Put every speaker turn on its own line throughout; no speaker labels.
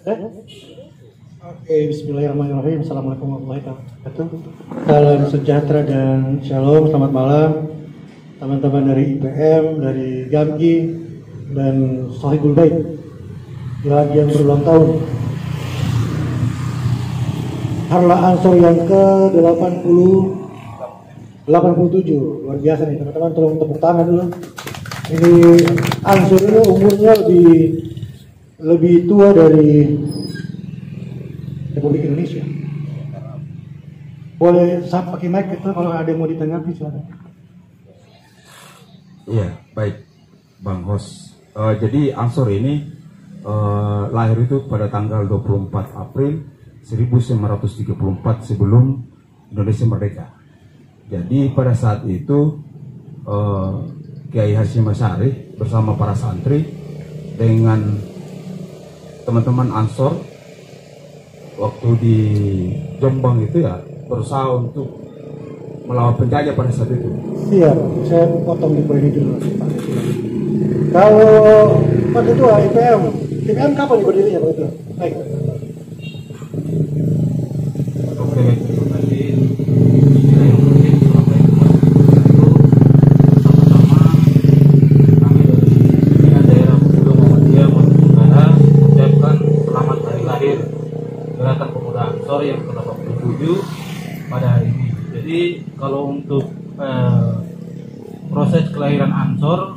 Oke, bismillahirrahmanirrahim. Assalamualaikum warahmatullahi wabarakatuh. Salam sejahtera dan shalom. Selamat malam teman-teman dari IPM, dari GAMKI, dan Sohibul Bait yang berulang tahun. Harla Ansor yang ke-87. Luar biasa nih teman-teman, tolong tepuk tangan dulu. Ini Ansor ini umurnya lebih tua dari Republik Indonesia. Boleh saya pakai mic itu kalau ada yang mau ditanggapi silakan.
Iya, baik Bang Hos. Jadi Ansor ini lahir itu pada tanggal 24 April 1934 sebelum Indonesia merdeka. Jadi pada saat itu Kiai Hasyim Asy'ari bersama para santri dengan teman-teman Ansor waktu di Jombang itu ya berusaha untuk melawan penjajah pada saat itu.
Iya, saya potong di poin ini dulu. Kalau Pak Ketua IPM kapan berdirinya Pak Ketua? Baik.
Oke, terima kasih. Saya yang mungkin selama itu sama-sama kami dari pimpinan daerah Pemuda Muhammadiyah Maluku Utara mengucapkan selamat hari lahir Gerakan Pemuda Ansor yang ke-87 pada hari ini. Jadi kalau untuk proses kelahiran Ansor,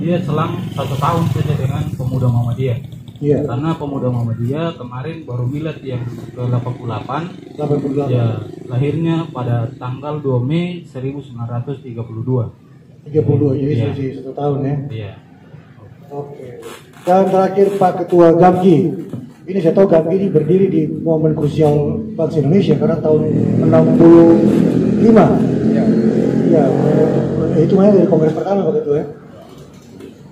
dia selang 1 tahun saja dengan Pemuda Muhammadiyah.
Iya.
Karena Pemuda Muhammadiyah kemarin baru milad yang ke-88.
88.
Ya, lahirnya pada tanggal 2 Mei 1932.
32, jadi
Iya.
selisih 1 tahun ya.
Iya.
Oke. Dan terakhir Pak Ketua GAMKI. Ini saya tahu GAMKI ini berdiri di momen krusial bangsa Indonesia karena tahun 65. Iya. Itu dari kongres pertama Pak Ketua ya.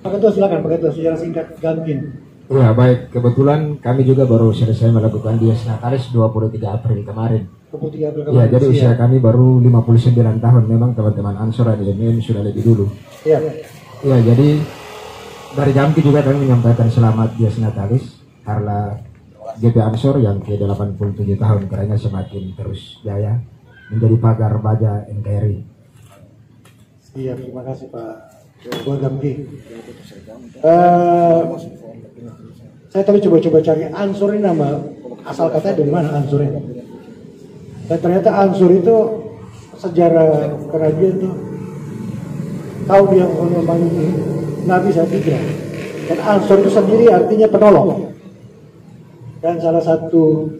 Pak Ketua silakan Pak Ketua sejarah singkat GAMKI.
Ya baik, kebetulan kami juga baru selesai melakukan Dies Natalis 23 April kemarin.
23 April
Ya,
kemarin.
jadi usia kami baru 59 tahun. Memang teman-teman Ansor dan IMM sudah lebih dulu.
Iya.
Ya, jadi dari GAMKI juga kami menyampaikan selamat Dies Natalis karena GP Ansor yang ke-87 tahun kerana semakin terus jaya menjadi pagar baja NKRI.
Iya, terima kasih Pak Ketua GAMKI. Saya tadi coba cari Ansor ini nama asal katanya dari mana Ansor ini. Dan ternyata Ansor itu sejarah kerajaan itu tahu dia memang Nabi saya pikir. Dan Ansor itu sendiri artinya penolong. Dan bukan salah satu,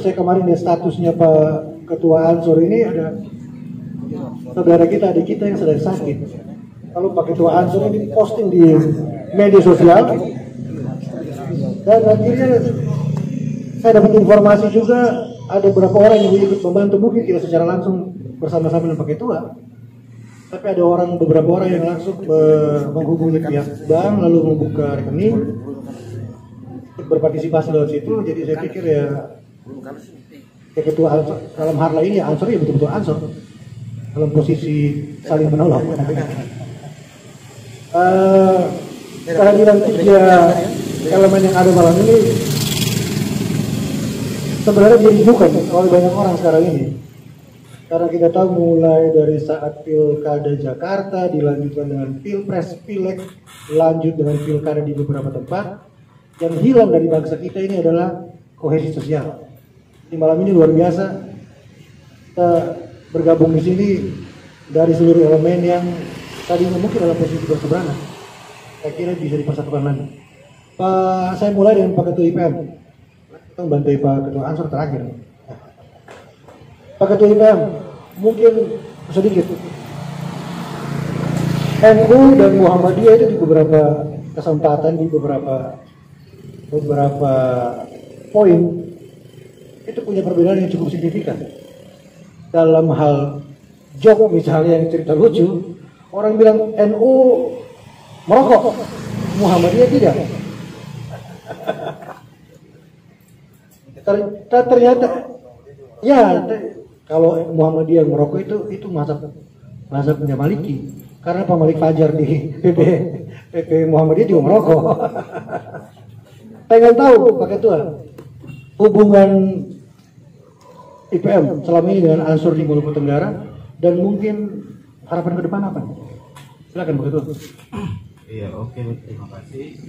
saya kemarin lihat statusnya Pak Ketua Ansor ini ada saudara kita, adik kita yang sedang sakit. Kalau Pak Ketua Ansor ini posting di media sosial. Dan akhirnya saya dapat informasi juga ada beberapa orang yang ikut membantu, mungkin tidak secara langsung bersama-sama dengan Pak Ketua, tapi ada beberapa orang yang langsung menghubungi pihak bank lalu membuka rekening berpartisipasi dalam situ. Jadi saya pikir ya Ketua Ansor, dalam Harla ini Ansor ya betul-betul Ansor dalam posisi saling menolong. Kehadiran 3 elemen yang ada malam ini sebenarnya dirindukan oleh banyak orang sekarang ini, karena kita tahu mulai dari saat pilkada Jakarta dilanjutkan dengan pilpres, pileg, lanjut dengan pilkada di beberapa tempat, yang hilang dari bangsa kita ini adalah kohesi sosial. Di malam ini luar biasa kita bergabung di sini dari seluruh elemen yang tadinya mungkin dalam posisi berseberangan. Saya kira bisa dipersatukan lagi. Pak, saya mulai dengan Pak Ketua IPM. Kita bantu Pak Ketua Ansor terakhir. Pak Ketua IPM, mungkin sedikit. NU dan Muhammadiyah itu di beberapa kesempatan, di beberapa poin itu punya perbedaan yang cukup signifikan. Dalam hal joke misalnya yang cerita lucu, orang bilang NU merokok, Muhammadiyah tidak. Ternyata ya kalau Muhammadiyah merokok itu mazhabnya Maliki, karena Pak Malik Fajar di PP Muhammadiyah juga merokok. pengen tahu Pak Ketua hubungan IPM selama ini dengan Ansor di Maluku Tenggara dan mungkin harapan ke depan apa? Silakan Pak Ketua.
Iya, oke, terima kasih.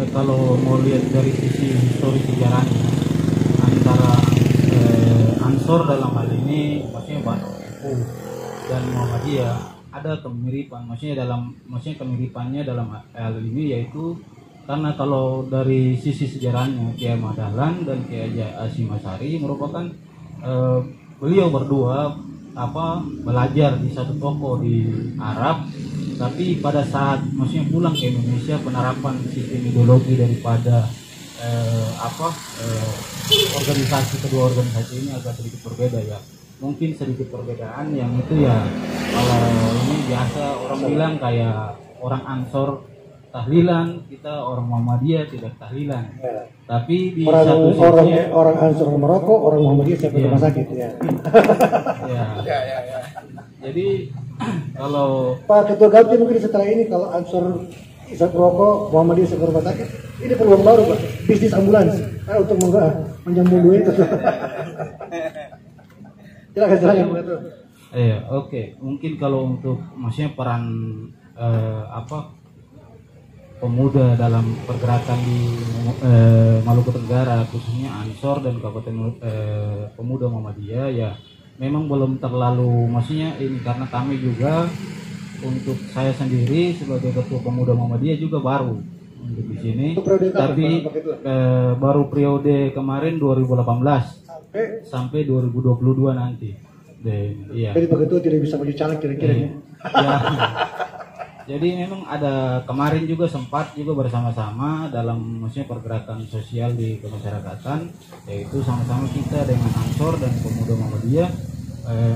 Kalau mau lihat dari sisi historis sejarahnya antara Ansor dalam hal ini maksudnya Banu dan Muhammadiyah ada kemiripan, maksudnya kemiripannya dalam hal ini yaitu karena kalau dari sisi sejarahnya Kiai Ahmad Dahlan dan Kiai Hasyim Asy'ari merupakan beliau berdua belajar di satu toko di Arab, tapi pada saat maksudnya pulang ke Indonesia penerapan sistem ideologi daripada organisasi kedua organisasi ini agak sedikit berbeda ya. Mungkin sedikit perbedaan yang itu ya kalau ini biasa orang bilang kayak orang Ansor tahlilan, kita orang Muhammadiyah tidak tahlilan. Ya. Tapi di satu sisi
orang Ansor merokok, orang Muhammadiyah siap rumah sakit ya.
Ya. Jadi kalau
Pak Ketua Gampi mungkin setelah ini kalau Ansor isap rokok, Muhammadiyah isap rumah sakit, ini peluang baru Pak, bisnis ambulans untuk menyambung duit itu. Silakan Pak Ketua.
Oke. Mungkin kalau untuk maksudnya peran pemuda dalam pergerakan di Maluku Tenggara khususnya Ansor dan Kabupaten Pemuda Muhammadiyah ya memang belum terlalu maksudnya ini karena kami juga untuk saya sendiri sebagai Ketua Pemuda Muhammadiyah juga baru untuk di sini tapi baru periode kemarin 2018 sampai 2022 nanti. Iya.
Jadi Pak Ketua tidak bisa maju caleg kira-kira ya.
Jadi memang ada kemarin juga sempat juga bersama-sama dalam maksudnya pergerakan sosial di kemasyarakatan, yaitu sama-sama kita dengan Ansor dan Pemuda Muhammadiyah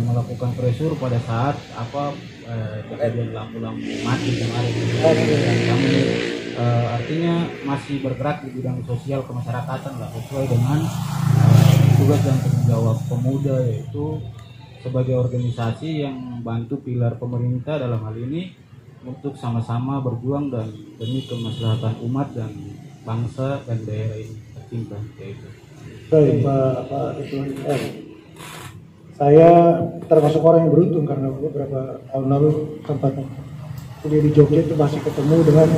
melakukan pressure pada saat kejadian lampu-lampu mati kemarin. Dan kami artinya masih bergerak di bidang sosial kemasyarakatan lah sesuai dengan tugas dan tanggung jawab pemuda, yaitu sebagai organisasi yang membantu pilar pemerintah dalam hal ini untuk sama-sama berjuang dan demi kemaslahatan umat dan bangsa dan daerah ini tercinta yaitu.
Baik Pak Ketua. Saya termasuk orang yang beruntung karena beberapa tahun lalu sempat kuliah di Jogja itu masih ketemu dengan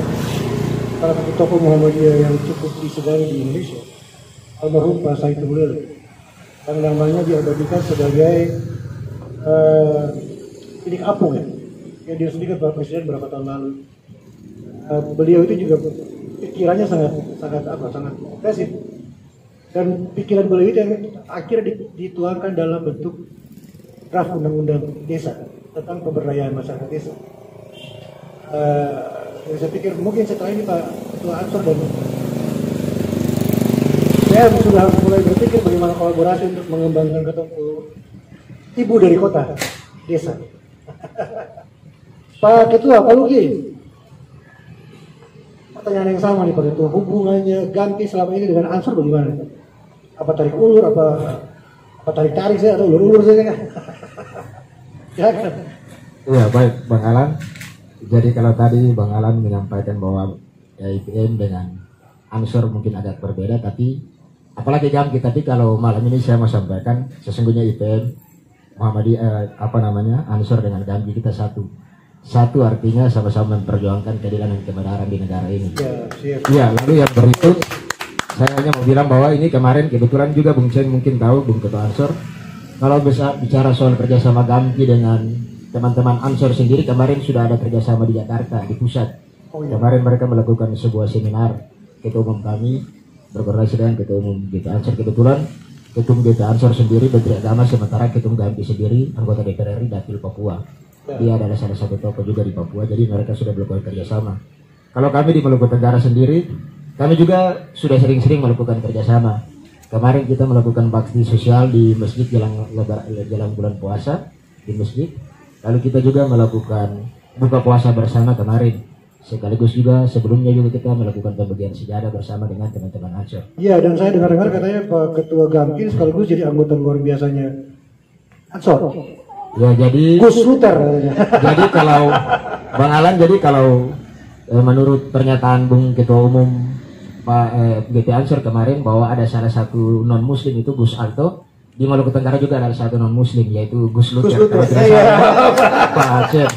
salah satu tokoh Muhammadiyah yang cukup disegani di Indonesia, almarhum Pak Said Tughlil, yang namanya diabadikan sebagai Sidik Apung ya. Yang dia sendiri Bapak Presiden beberapa tahun lalu. Beliau itu juga pikirannya sangat progresif, dan pikiran beliau itu yang akhirnya dituangkan dalam bentuk draft undang-undang desa tentang pemberdayaan masyarakat desa. Saya pikir mungkin setelah ini Pak Ketua Ansor dan saya sudah mulai berpikir bagaimana kolaborasi untuk mengembangkan ketemu ibu dari kota desa. Pak Ketua, Pak Luki, pertanyaan yang sama nih Pak Ketua, hubungannya Gampi selama ini dengan Ansor bagaimana? Apa tarik ulur, apa tarik saya atau ulur saya? Silakan.
Iya baik Bang Alan. Jadi kalau tadi Bang Alan menyampaikan bahwa IPM dengan Ansor mungkin agak berbeda, tapi apalagi Gampi, tapi kalau malam ini saya mau sampaikan sesungguhnya IPM Muhammadiyah Ansor dengan Gampi kita satu artinya sama-sama memperjuangkan keadilan dan kebenaran di negara ini. Ya, lalu yang berikut saya hanya mau bilang bahwa ini kemarin kebetulan juga Bung Chen mungkin tahu, Bung Ketua Ansor, kalau bicara soal kerjasama Gampi dengan teman-teman Ansor sendiri, kemarin sudah ada kerjasama di Jakarta, di pusat. Kemarin mereka melakukan sebuah seminar, Ketua Umum kami berkoordinasi dengan Ketua Umum GP Ansor. Kebetulan Ketua Umum GP Ansor sendiri Menteri Agama, sementara Ketua Umum Gampi sendiri anggota DPR RI Dapil Papua. Dia adalah salah satu tokoh juga di Papua, jadi mereka sudah melakukan kerjasama. Kalau kami di Maluku Tenggara sendiri, kami juga sudah sering-sering melakukan kerjasama. Kemarin kita melakukan bakti sosial di masjid jalan bulan puasa di masjid. Lalu kita juga melakukan buka puasa bersama kemarin. Sekaligus juga sebelumnya juga kita melakukan pembagian sejadah bersama dengan teman-teman Ansor.
Iya, dan saya dengar-dengar katanya Pak Ketua Gampi sekaligus jadi anggota luar biasanya Ansor.
Ya jadi
Gus Luter.
Jadi kalau Bang Alan, jadi kalau menurut pernyataan Bung Ketua Umum Pak GP Ansor kemarin bahwa ada salah satu non Muslim itu Gus Alto, di Maluku Tenggara juga ada satu non Muslim yaitu Gus Luther. Kalau tidak salah, Pak Aceh.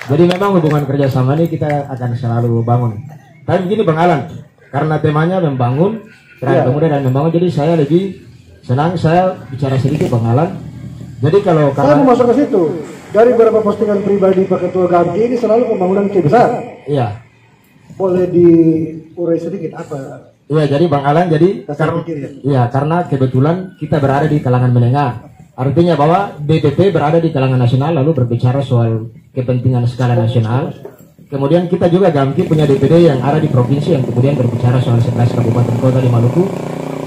Jadi memang hubungan kerjasama ini kita akan selalu bangun. Tapi begini Bang Alan, karena temanya membangun, pemuda dan membangun, jadi saya lebih senang saya bicara sedikit Bang Alan. Jadi kalau
saya mau masuk ke situ. Dari beberapa postingan pribadi Pak Ketua Gamki ini selalu pembangunan Ki besar.
Iya.
Boleh diurai sedikit apa?
Iya, jadi Bang Alan, jadi karena kebetulan kita berada di kalangan menengah. Artinya bahwa BPP berada di kalangan nasional lalu berbicara soal kepentingan skala nasional. Kemudian kita juga Gamki punya DPD yang ada di provinsi yang kemudian berbicara soal 11 kabupaten kota di Maluku.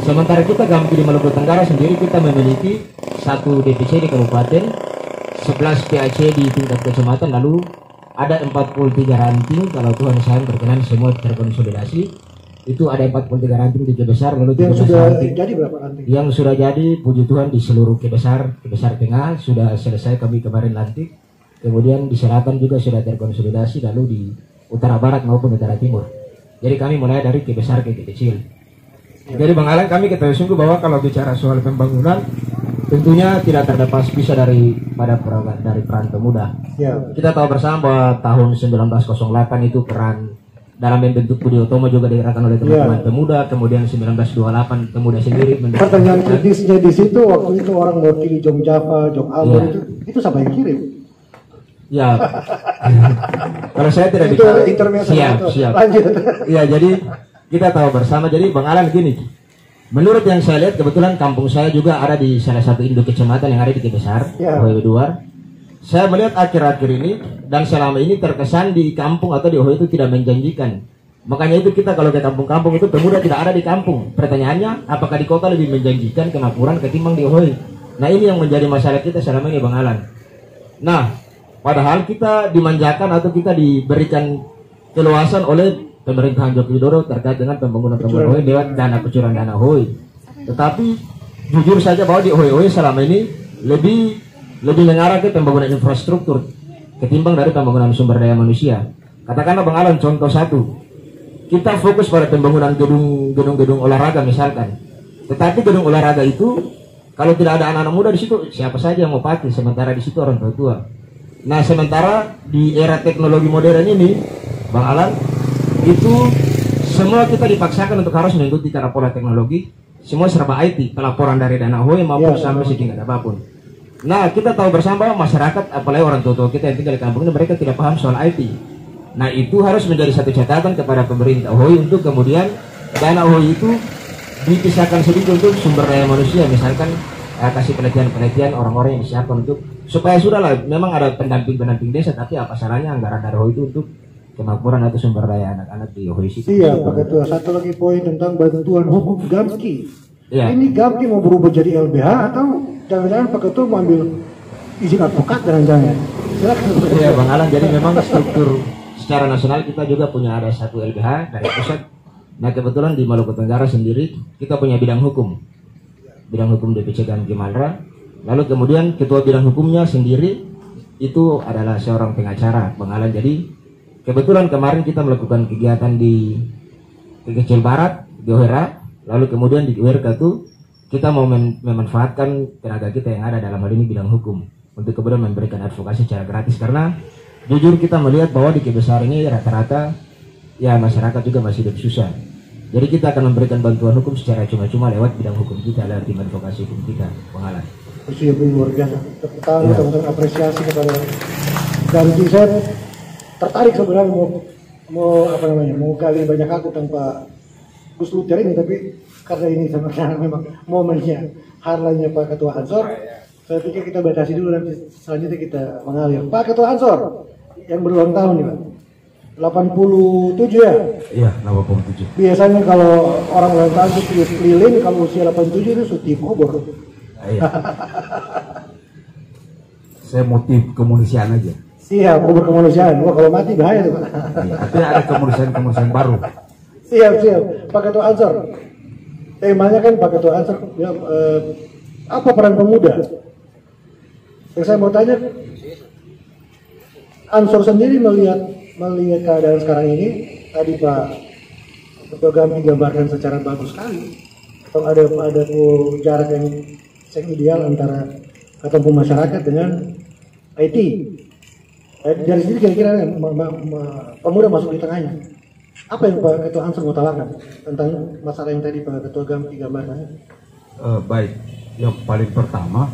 Sementara kita Gamki di Maluku Tenggara sendiri kita memiliki satu DPC di kabupaten, 11 PAC di tingkat kecamatan, lalu ada 43 ranting kalau Tuhan sayang berkenan semua terkonsolidasi. Itu ada 43 ranting di Kebesar, lalu
yang sudah jadi berapa ranting?
Yang sudah jadi puji Tuhan di seluruh Kebesar Tengah sudah selesai kami kemarin lantik. Kemudian di selatan juga sudah terkonsolidasi, lalu di utara barat maupun utara timur. Jadi kami mulai dari Kebesar ke kecil. Jadi Bang Alan, kami ketahui sungguh bahwa kalau bicara soal pembangunan tentunya tidak terlepas bisa dari peran pemuda. Ya. Kita tahu bersama bahwa tahun 1908 itu peran dalam membentuk Budi Utomo juga digerakkan oleh teman-teman pemuda. Kemudian 1928 pemuda sendiri.
Pertanyaan kritisnya di situ waktu itu orang mewakili Jom Java, Jom Albor itu siapa yang kirim?
Ya. Kalau saya tidak
itu
bicara. Siap. Lanjut. Ya, jadi kita tahu bersama. Jadi Bang Alan gini. Menurut yang saya lihat, kebetulan kampung saya juga ada di salah satu induk kecamatan yang ada di Kebesar, Ohio Duar. Saya melihat akhir-akhir ini dan selama ini terkesan di kampung atau di Ohio itu tidak menjanjikan. Makanya itu kita kalau ke kampung-kampung itu pemuda tidak ada di kampung. Pertanyaannya, apakah di kota lebih menjanjikan kemakmuran ketimbang di Ohio? Nah ini yang menjadi masalah kita selama ini Bang Alan. Nah, padahal kita dimanjakan atau kita diberikan keluasan oleh pemerintahan Joko Widodo terkait dengan pembangunan Ohio lewat dana kucuran dana Ohio. Tetapi jujur saja bahwa di Ohio selama ini lebih mengarah ke pembangunan infrastruktur ketimbang dari pembangunan sumber daya manusia. Katakanlah Bang Alan contoh satu, kita fokus pada pembangunan gedung-gedung olahraga misalkan. Tetapi gedung olahraga itu kalau tidak ada anak-anak muda di situ siapa saja yang mau pakai, sementara di situ orang tua. Nah sementara di era teknologi modern ini Bang Alan, itu semua kita dipaksakan untuk harus mengikuti cara pola teknologi, semua serba IT, pelaporan dari dana Ohio maupun sampai setingkat apapun. Nah kita tahu bersama masyarakat, apalagi orang tua kita yang tinggal di kampung ini, mereka tidak paham soal IT. Nah itu harus menjadi satu catatan kepada pemerintah Ohio untuk kemudian dana Ohio itu dipisahkan sedikit untuk sumber daya manusia, misalkan kasih penelitian orang-orang yang disiapkan untuk supaya sudahlah memang ada pendamping desa, tapi apa salahnya anggaran dari Ohio itu untuk kemakmuran atau sumber daya anak-anak di Ohio City.
Iya, Pak Ketua. Satu lagi poin tentang bantuan hukum Gamki. Ya. Ini Gamki mau berubah jadi LBH atau jangan-jangan Pak Ketua mau ambil izin advokat jangan-jangan? Silakan.
Iya, Bang Alan. Jadi memang struktur secara nasional kita juga punya ada satu LBH dari pusat. Nah kebetulan di Maluku Tenggara sendiri kita punya bidang hukum DPC Gamki Malra. Lalu kemudian ketua bidang hukumnya sendiri itu adalah seorang pengacara, Bang Alan. Jadi kebetulan kemarin kita melakukan kegiatan di Kecil Barat, di Ohera, lalu kemudian di URK itu kita mau memanfaatkan tenaga kita yang ada dalam hal ini bidang hukum untuk kemudian memberikan advokasi secara gratis, karena jujur kita melihat bahwa di Kebesar ini rata-rata ya masyarakat juga masih hidup susah. Jadi kita akan memberikan bantuan hukum secara cuma-cuma lewat bidang hukum kita, lewat tim advokasi hukum kita, Bang Alan.
Luar biasa, tepuk tangan teman-teman, apresiasi kepada Gamki. Saya tertarik sebenarnya mau gali banyak aku tanpa Gus Luther ini, tapi karena ini sebenarnya memang momennya harlanya Pak Ketua Ansor, saya pikir kita batasi dulu, nanti selanjutnya kita mengalir. Pak Ketua Ansor yang berulang tahun nih Pak, 87 ya?
Iya, 87.
Biasanya kalau orang ulang tahun itu keliling, kalau usia 87 itu suti kubur.
Iya. Saya motif kemunisian aja.
Siap, kubur kemanusiaan. Wah kalau mati bahaya tuh Pak.
Artinya ada kemanusiaan baru.
Siap. Pak Ketua Ansor. Temanya kan Pak Ketua Ansor, ya, apa peran pemuda? Yang saya mau tanya, Ansor sendiri melihat melihat keadaan sekarang ini, tadi Pak Ketua Gampi gambarkan secara bagus sekali. Atau ada jarak yang ideal antara ketemu masyarakat dengan IT. Dari sini kira-kira pemuda masuk di tengahnya. Apa yang Pak Ketua Ansor mau tawarkan tentang masalah yang tadi Pak Ketua Gampi gambarkan?
Baik, yang paling pertama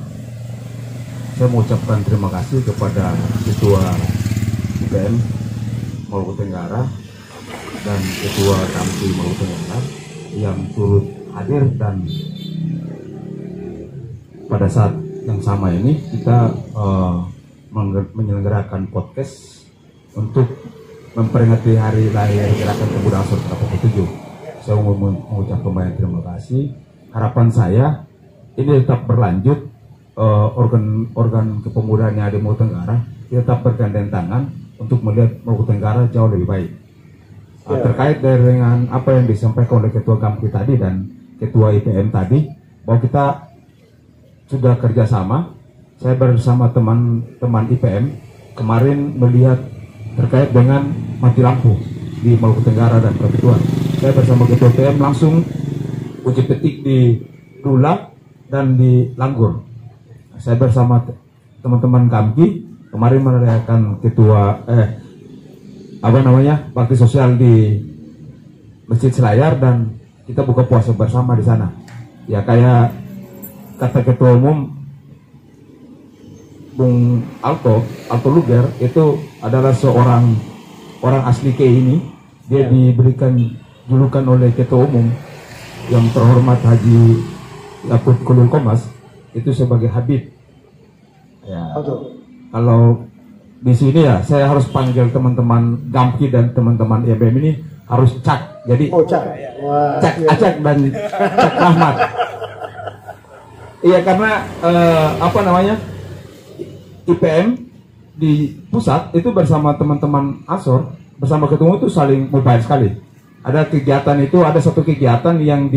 saya mau ucapkan terima kasih kepada Ketua IPM Maluku Tenggara dan Ketua Gampi Maluku Tenggara yang turut hadir, dan pada saat yang sama ini kita menyelenggarakan podcast untuk memperingati hari lahir Gerakan Pemuda Ansor ke-47. Saya mau mengucapkan banyak terima kasih. Harapan saya ini tetap berlanjut, organ kepemudaan yang ada di Maluku Tenggara tetap bergandeng tangan untuk melihat Maluku Tenggara jauh lebih baik. Terkait dengan apa yang disampaikan oleh Ketua Gampi tadi dan Ketua IPM tadi, bahwa kita sudah kerjasama. Saya bersama teman-teman IPM kemarin melihat terkait dengan mati lampu di Maluku Tenggara dan Ketua. Saya bersama Ketua IPM langsung uji petik di Dula dan di Langgur. Saya bersama teman-teman Gampi kemarin merayakan bakti sosial di Masjid Selayar, dan kita buka puasa bersama di sana. Ya, kayak kata Ketua Umum Bung Alto Luger, itu adalah seorang orang asli KI ini. Dia diberikan julukan oleh Ketua Umum yang terhormat Haji Yakut Kolil Komas itu sebagai Habib. Ya, kalau di sini ya saya harus panggil teman-teman Gampi dan teman-teman IPM ini harus Cak. Jadi Cak Acak dan Cak Rahmat. Iya, karena IPM di pusat itu bersama teman-teman Ansor bersama ketemu itu saling mobile sekali. Ada kegiatan itu, ada satu kegiatan yang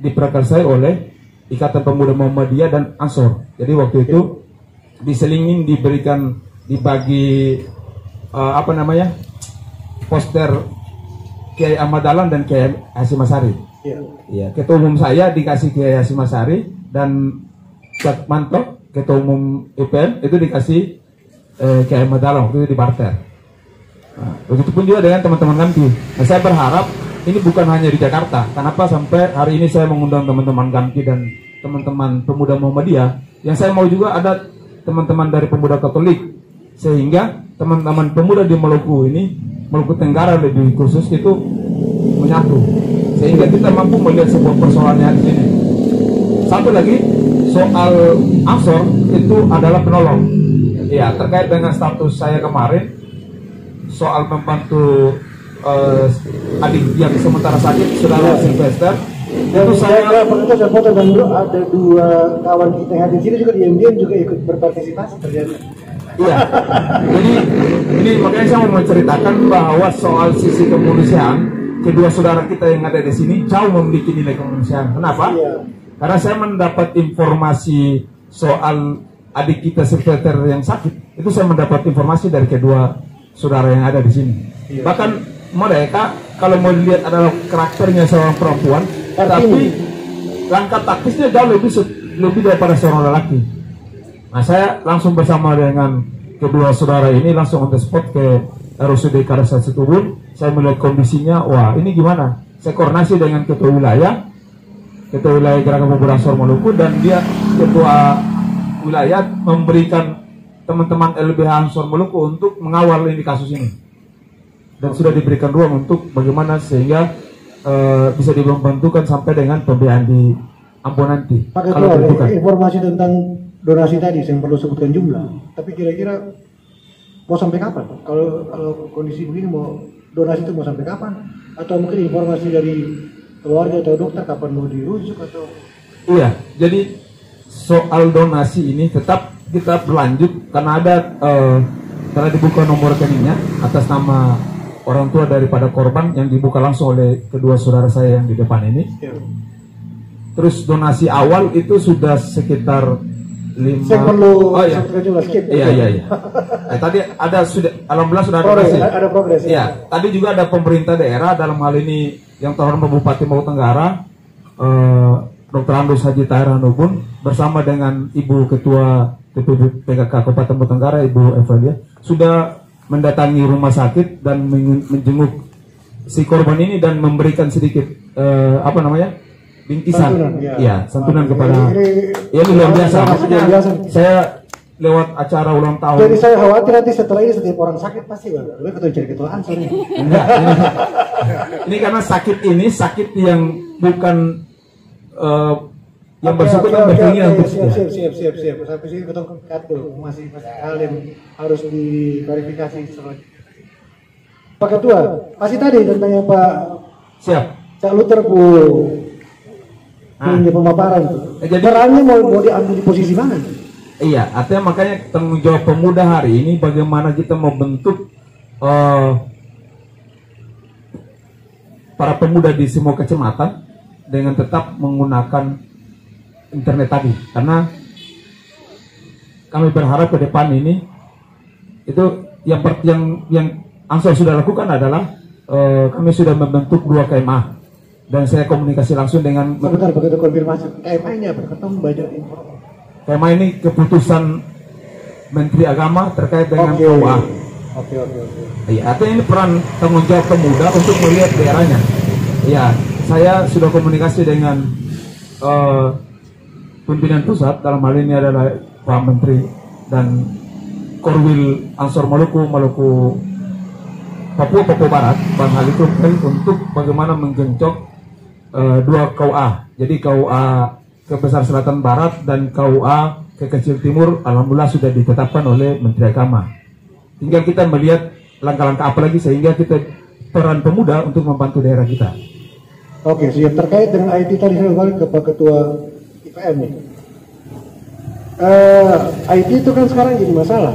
diprakarsai oleh Ikatan Pemuda Muhammadiyah dan Ansor. Jadi waktu itu diselingin, dibagi poster Kiai Ahmad Dahlan dan Kiai Hasyim Asy'ari. Iya, Ketua Umum saya dikasih Kiai Hasyim Asy'ari, dan Cak Manto Ketua Umum IPM itu dikasih Kiai Ahmad Dahlan, waktu itu di barter. Nah, begitupun juga dengan teman-teman Gampi. Nah, saya berharap ini bukan hanya di Jakarta. Kenapa sampai hari ini saya mengundang teman-teman Gampi dan teman-teman pemuda Muhammadiyah? Yang saya mau juga ada teman-teman dari pemuda Katolik, sehingga teman-teman pemuda di Maluku ini, Maluku Tenggara lebih khusus itu menyatu, sehingga kita mampu melihat sebuah persoalan yang di sini. Satu lagi, soal Ansor itu adalah penolong. Ya, terkait dengan status saya kemarin soal membantu adik yang sementara sakit, saudara Sylvester.
Dan saya foto dan dulu ada dua kawan kita yang hadir di sini juga diam-diam juga ikut berpartisipasi terjadi.
Iya. Jadi ini makanya saya mau menceritakan bahwa soal sisi kemanusiaan, kedua saudara kita yang ada di sini jauh memiliki nilai kemanusiaan. Kenapa? Karena saya mendapat informasi soal adik kita Sylvester yang sakit, itu saya mendapat informasi dari kedua saudara yang ada di sini. Bahkan mereka kalau mau dilihat adalah karakternya seorang perempuan, tapi langkah taktisnya jauh lebih daripada seorang lelaki. Nah, saya langsung bersama dengan kedua saudara ini langsung on the spot ke RSUD Karasa Situbun. Saya melihat kondisinya, wah ini gimana? Saya koordinasi dengan ketua wilayah Gerakan Pemuda Ansor Maluku, dan dia ketua wilayah memberikan teman-teman LBH Ansor Maluku untuk mengawal ini kasus ini, dan sudah diberikan ruang untuk bagaimana sehingga bisa dibantukan sampai dengan pembiayaan di Ambon nanti.
Pak Ketua, informasi tentang donasi tadi saya perlu sebutkan jumlah, tapi kira-kira mau sampai kapan? Kalau kondisi begini mau donasi itu mau sampai kapan? Atau mungkin informasi dari keluarga atau dokter kapan mau dirujuk atau?
Iya, jadi soal donasi ini tetap kita berlanjut karena ada telah dibuka nomor rekeningnya atas nama orang tua daripada korban yang dibuka langsung oleh kedua saudara saya yang di depan ini. Terus donasi awal itu sudah sekitar
Saya perlu
Oh iya.
juga skip.
Iya. Tadi ada sudah, alhamdulillah sudah
Ada progres.
Iya, tadi juga ada pemerintah daerah dalam hal ini yang terhormat Bupati Maluku Tenggara, Dr. Andus Haji Tahir Hanubun bersama dengan Ibu Ketua DPP PKK Kabupaten Maluku Tenggara, Ibu Evalia, sudah mendatangi rumah sakit dan menjenguk si korban ini dan memberikan sedikit bingkisan, santunan kepada. Ini luar biasa. Maksudnya saya lewat acara ulang tahun.
Jadi saya khawatir nanti setelah ini setiap orang sakit pasti lebih ketua ansor nih.
Enggak. Ini karena sakit yang bukan yang bersangkutan berkeinginan untuk
siap. Sampai sini ketemu kartu masih hal yang harus diverifikasi selanjutnya. Pak Ketua, masih tadi tentang Pak Cak Luther punya pemaparan itu.
Jadi
perannya mau diambil di posisi mana?
Iya, artinya makanya tanggung jawab pemuda hari ini bagaimana kita membentuk para pemuda di semua kecamatan dengan tetap menggunakan internet tadi, karena kami berharap ke depan ini itu yang Ansor sudah lakukan adalah kami sudah membentuk 2 KMA dan saya komunikasi langsung dengan
Bentar, begitu konfirmasi KMA-nya berketemu banyak informasi.
KMA ini keputusan Menteri Agama terkait dengan KUA.
Oke.
Iya, artinya ini peran tanggung jawab pemuda untuk melihat daerahnya. Iya, saya sudah komunikasi dengan pimpinan pusat, dalam hal ini adalah Pak Menteri dan Korwil Ansor Maluku Papua Barat, Bang Ali Tumpel, untuk bagaimana menggencok 2 KUA. Jadi KUA Kebesar Selatan Barat dan KUA Kekecil Timur, alhamdulillah sudah ditetapkan oleh Menteri Agama. Tinggal kita melihat langkah-langkah apa lagi sehingga kita peran pemuda untuk membantu daerah kita.
Oke, siap. Terkait dengan IT tadi saya balik ke Pak Ketua IPM nih. IT itu kan sekarang jadi masalah.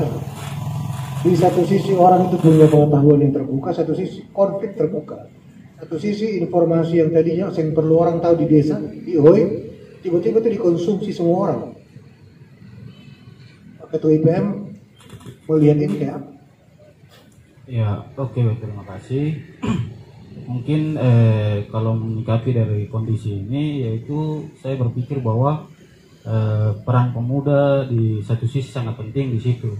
Di satu sisi orang itu punya pengetahuan yang terbuka, satu sisi konflik terbuka. Satu sisi informasi yang tadinya yang perlu orang tahu di desa, di OI, tiba-tiba itu dikonsumsi semua orang. Pak Ketua IPM melihat ini kayak apa?
Ya, oke, terima kasih. Mungkin kalau menyikapi dari kondisi ini, yaitu saya berpikir bahwa peran pemuda di satu sisi sangat penting di situ.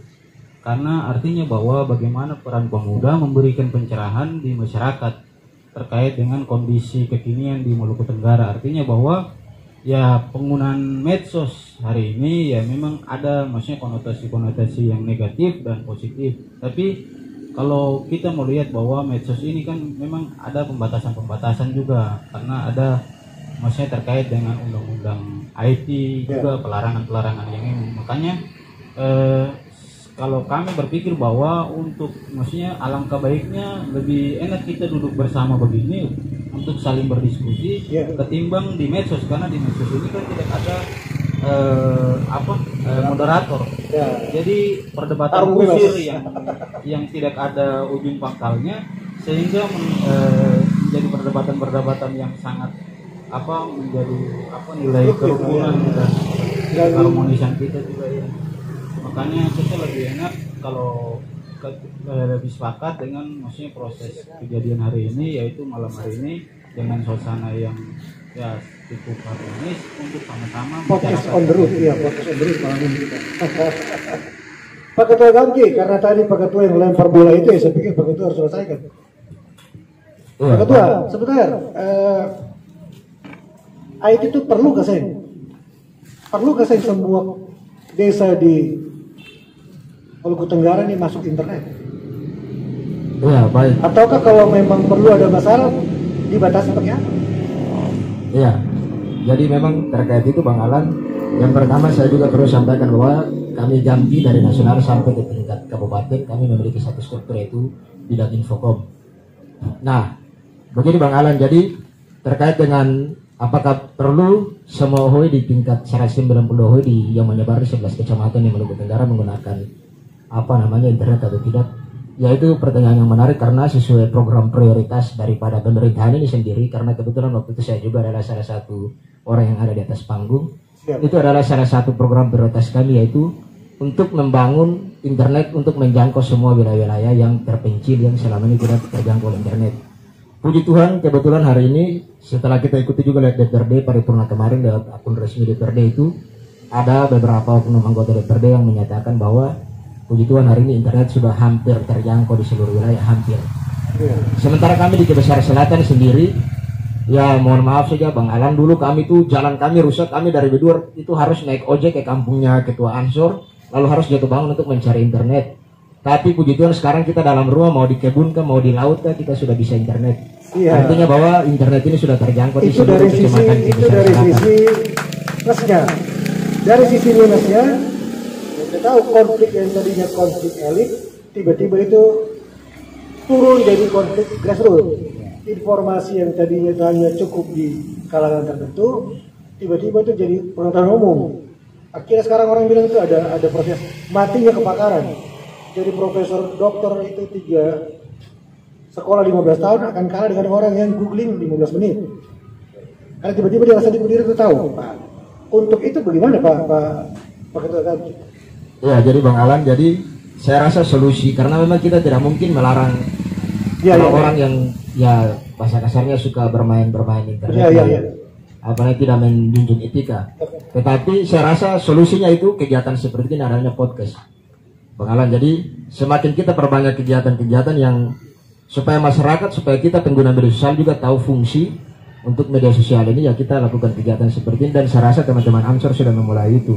Karena artinya bahwa bagaimana peran pemuda memberikan pencerahan di masyarakat terkait dengan kondisi kekinian di Maluku Tenggara. Artinya bahwa ya penggunaan medsos hari ini ya memang ada maksudnya konotasi-konotasi yang negatif dan positif. Tapi kalau kita melihat bahwa medsos ini kan memang ada pembatasan-pembatasan juga, karena ada maksudnya terkait dengan undang-undang IT juga, pelarangan-pelarangan yang ini. Makanya kalau kami berpikir bahwa untuk maksudnya alangkah baiknya lebih enak kita duduk bersama begini untuk saling berdiskusi ketimbang di medsos, karena di medsos ini kan tidak ada moderator. Jadi perdebatan kusir yang tidak ada ujung pangkalnya, sehingga menjadi perdebatan-perdebatan yang sangat menjadi nilai kerukunan dan keharmonisan kita juga ya. Makanya kita lebih enak kalau lebih sepakat dengan maksudnya proses kejadian hari ini, yaitu malam hari ini dengan suasana yang ya cukup harmonis untuk sama-sama
podcast on the road, podcast on the road malam ini kita. Pak Ketua Gamki, karena tadi Pak Ketua yang lempar bola itu ya saya pikir Pak Ketua harus selesaikan. Pak Ketua, sebentar, IT itu perlu ke saya? Perlu ke saya semua desa di Maluku Tenggara ini masuk internet?
Iya, baik.
Ataukah kalau memang perlu ada masalah dibatasi pakai apa?
Iya, jadi memang terkait itu Bang Alan, yang pertama saya juga perlu sampaikan bahwa kami Jambi dari nasional sampai ke tingkat kabupaten kami memiliki satu struktur yaitu bidang infocom. Nah, begini Bang Alan, jadi terkait dengan apakah perlu semua OHOI di tingkat 190 OHOI yang menyebar di 11 kecamatan di Maluku Tenggara menggunakan internet atau tidak? Yaitu pertanyaan yang menarik karena sesuai program prioritas daripada pemerintahan ini sendiri, karena kebetulan waktu itu saya juga adalah salah satu orang yang ada di atas panggung.
Siap.
Itu adalah salah satu program prioritas kami, yaitu untuk membangun internet untuk menjangkau semua wilayah-wilayah yang terpencil yang selama ini tidak terjangkau oleh internet. Puji Tuhan, kebetulan hari ini setelah kita ikuti juga lewat DPRD paripurna kemarin lewat akun resmi DPRD itu, ada beberapa oknum anggota DPRD yang menyatakan bahwa puji Tuhan hari ini internet sudah hampir terjangkau di seluruh wilayah, hampir. Sementara kami di Kebesar Selatan sendiri, ya mohon maaf saja Bang Alan, dulu kami tuh jalan kami rusak, kami dari Bedur itu harus naik ojek ke kampungnya Ketua Ansor, lalu harus jatuh bangun untuk mencari internet. Tapi puji Tuhan sekarang kita dalam rumah, mau di kebun kah, mau di laut kah, kita sudah bisa internet.
Iya.
Artinya bahwa internet ini sudah terjangkau di
Itu
seluruh
dari sisi
kecamatan Kebesar Selatan.
plusnya. Dari sisi minusnya, kita tahu konflik yang tadinya konflik elit, tiba-tiba itu turun jadi konflik grassroots. Informasi yang tadinya hanya cukup di kalangan tertentu, tiba-tiba itu jadi pengetahuan umum. Akhirnya sekarang orang bilang itu ada proses matinya kepakaran. Jadi profesor dokter itu 3 sekolah 15 tahun akan kalah dengan orang yang googling 15 menit. Karena tiba-tiba dia rasa diri itu tahu. Pak, untuk itu bagaimana Pak Ketua Kantor?
Ya, jadi Bang Alan, jadi saya rasa solusi, karena memang kita tidak mungkin melarang orang-orang yang ya bahasa kasarnya suka bermain internet, apalagi tidak menjunjung etika. Tetapi saya rasa solusinya itu kegiatan seperti ini, adanya podcast, Bang Alan. Jadi semakin kita perbanyak kegiatan-kegiatan yang supaya masyarakat, supaya kita pengguna media sosial juga tahu fungsi untuk media sosial ini, ya kita lakukan kegiatan seperti ini, dan saya rasa teman-teman Ansor sudah memulai itu.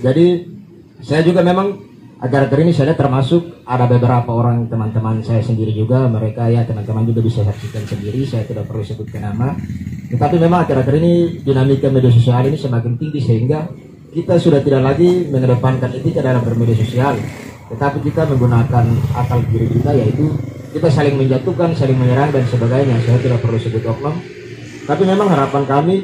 Jadi saya juga memang agar-agar ini saya termasuk ada beberapa orang teman-teman saya sendiri juga, mereka ya teman-teman juga bisa saksikan sendiri, saya tidak perlu sebutkan nama. Tetapi memang akhir-akhir ini dinamika media sosial ini semakin tinggi, sehingga kita sudah tidak lagi mengedepankan etika dalam bermedia sosial, tetapi kita menggunakan akal diri kita, yaitu kita saling menjatuhkan, saling menyerang dan sebagainya. Saya tidak perlu sebut oknum, tapi memang harapan kami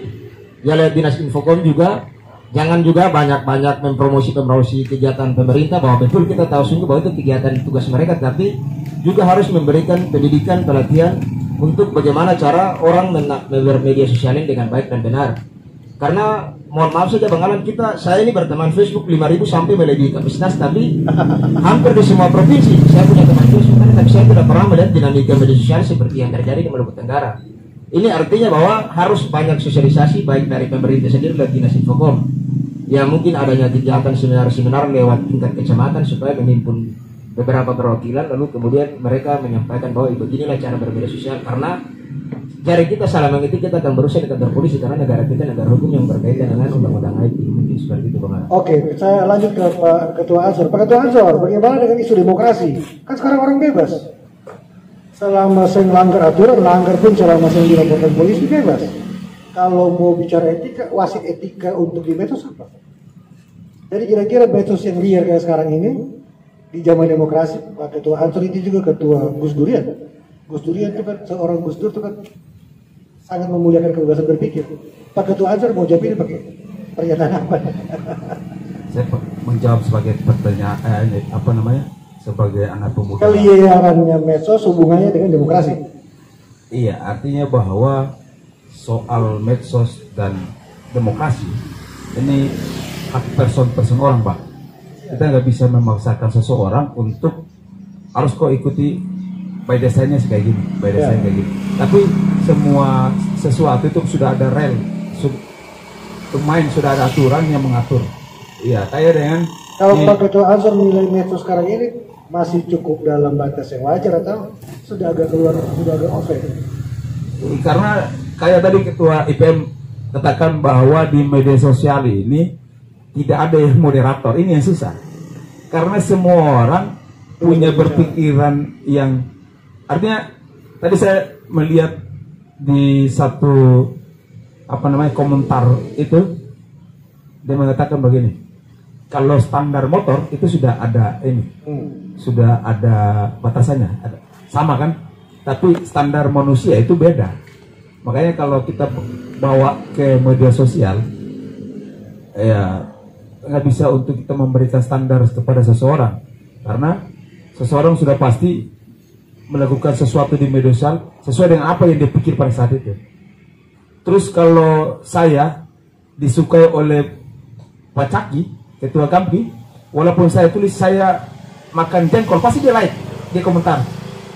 ya lewat Dinas Infokom juga, jangan juga banyak-banyak mempromosi kegiatan pemerintah, bahwa betul kita tahu sungguh bahwa itu kegiatan tugas mereka, tapi juga harus memberikan pendidikan, pelatihan untuk bagaimana cara orang bermedia sosial ini dengan baik dan benar. Karena mohon maaf saja Bang Alan, saya ini berteman Facebook 5.000 sampai melebihi kapasitas, tapi hampir di semua provinsi saya punya teman Facebook, tapi saya tidak pernah melihat dinamika media sosial seperti yang terjadi di Maluku Tenggara. Ini artinya bahwa harus banyak sosialisasi baik dari pemerintah sendiri dan Dinas Infokom. Ya mungkin adanya kegiatan seminar-seminar lewat tingkat kecamatan supaya menghimpun beberapa perwakilan, lalu kemudian mereka menyampaikan bahwa beginilah cara bermedia sosial. Karena jari kita salah mengetik, kita akan berusaha di kantor polisi, karena negara kita negara hukum yang berkaitan dengan undang-undang IT. Mungkin seperti itu Bang.
Oke, saya lanjut ke Pak Ketua Ansor. Pak Ketua Ansor, bagaimana dengan isu demokrasi? Kan sekarang orang bebas. Selama saya melanggar aturan, melanggar pun selama saya dilaporkan polisi bebas. Kalau mau bicara etika, wasit etika untuk di medsos apa? Jadi kira-kira medsos yang liar kayak sekarang ini di zaman demokrasi, Pak Ketua Ansor itu juga Ketua Gus Durian. Gus Durian itu kan seorang Gus Dur itu kan sangat memuliakan kebebasan berpikir. Pak Ketua Ansor mau jawab ini pakai pernyataan apa?
Saya menjawab sebagai pertanyaan sebagai anak pemuda.
Keliarannya medsos hubungannya dengan demokrasi.
Iya, artinya bahwa soal medsos dan demokrasi ini hak person orang, Pak. Kita nggak bisa memaksakan seseorang untuk harus kok ikuti by design-nya kayak gini, by design kayak gini. Tapi semua sesuatu itu sudah ada rel, pemain sudah ada aturan yang mengatur. Iya, kayak dengan
kalau Pak Ketua Ansor menilai medsos sekarang ini masih cukup dalam batas yang wajar atau sudah agak keluar, sudah agak offense?
Karena kayak tadi Ketua IPM katakan bahwa di media sosial ini tidak ada yang moderator, ini yang susah. Karena semua orang punya berpikiran yang, artinya tadi saya melihat di satu komentar itu, dia mengatakan begini, kalau standar motor itu sudah ada sudah ada batasannya, sama kan? Tapi standar manusia itu beda. Makanya kalau kita bawa ke media sosial, ya nggak bisa untuk kita memberikan standar kepada seseorang, karena seseorang sudah pasti melakukan sesuatu di media sosial sesuai dengan apa yang dia pikir pada saat itu. Terus kalau saya disukai oleh
Pak Caki, ketua Gampi, walaupun saya tulis saya makan jengkol, pasti dia like, dia komentar.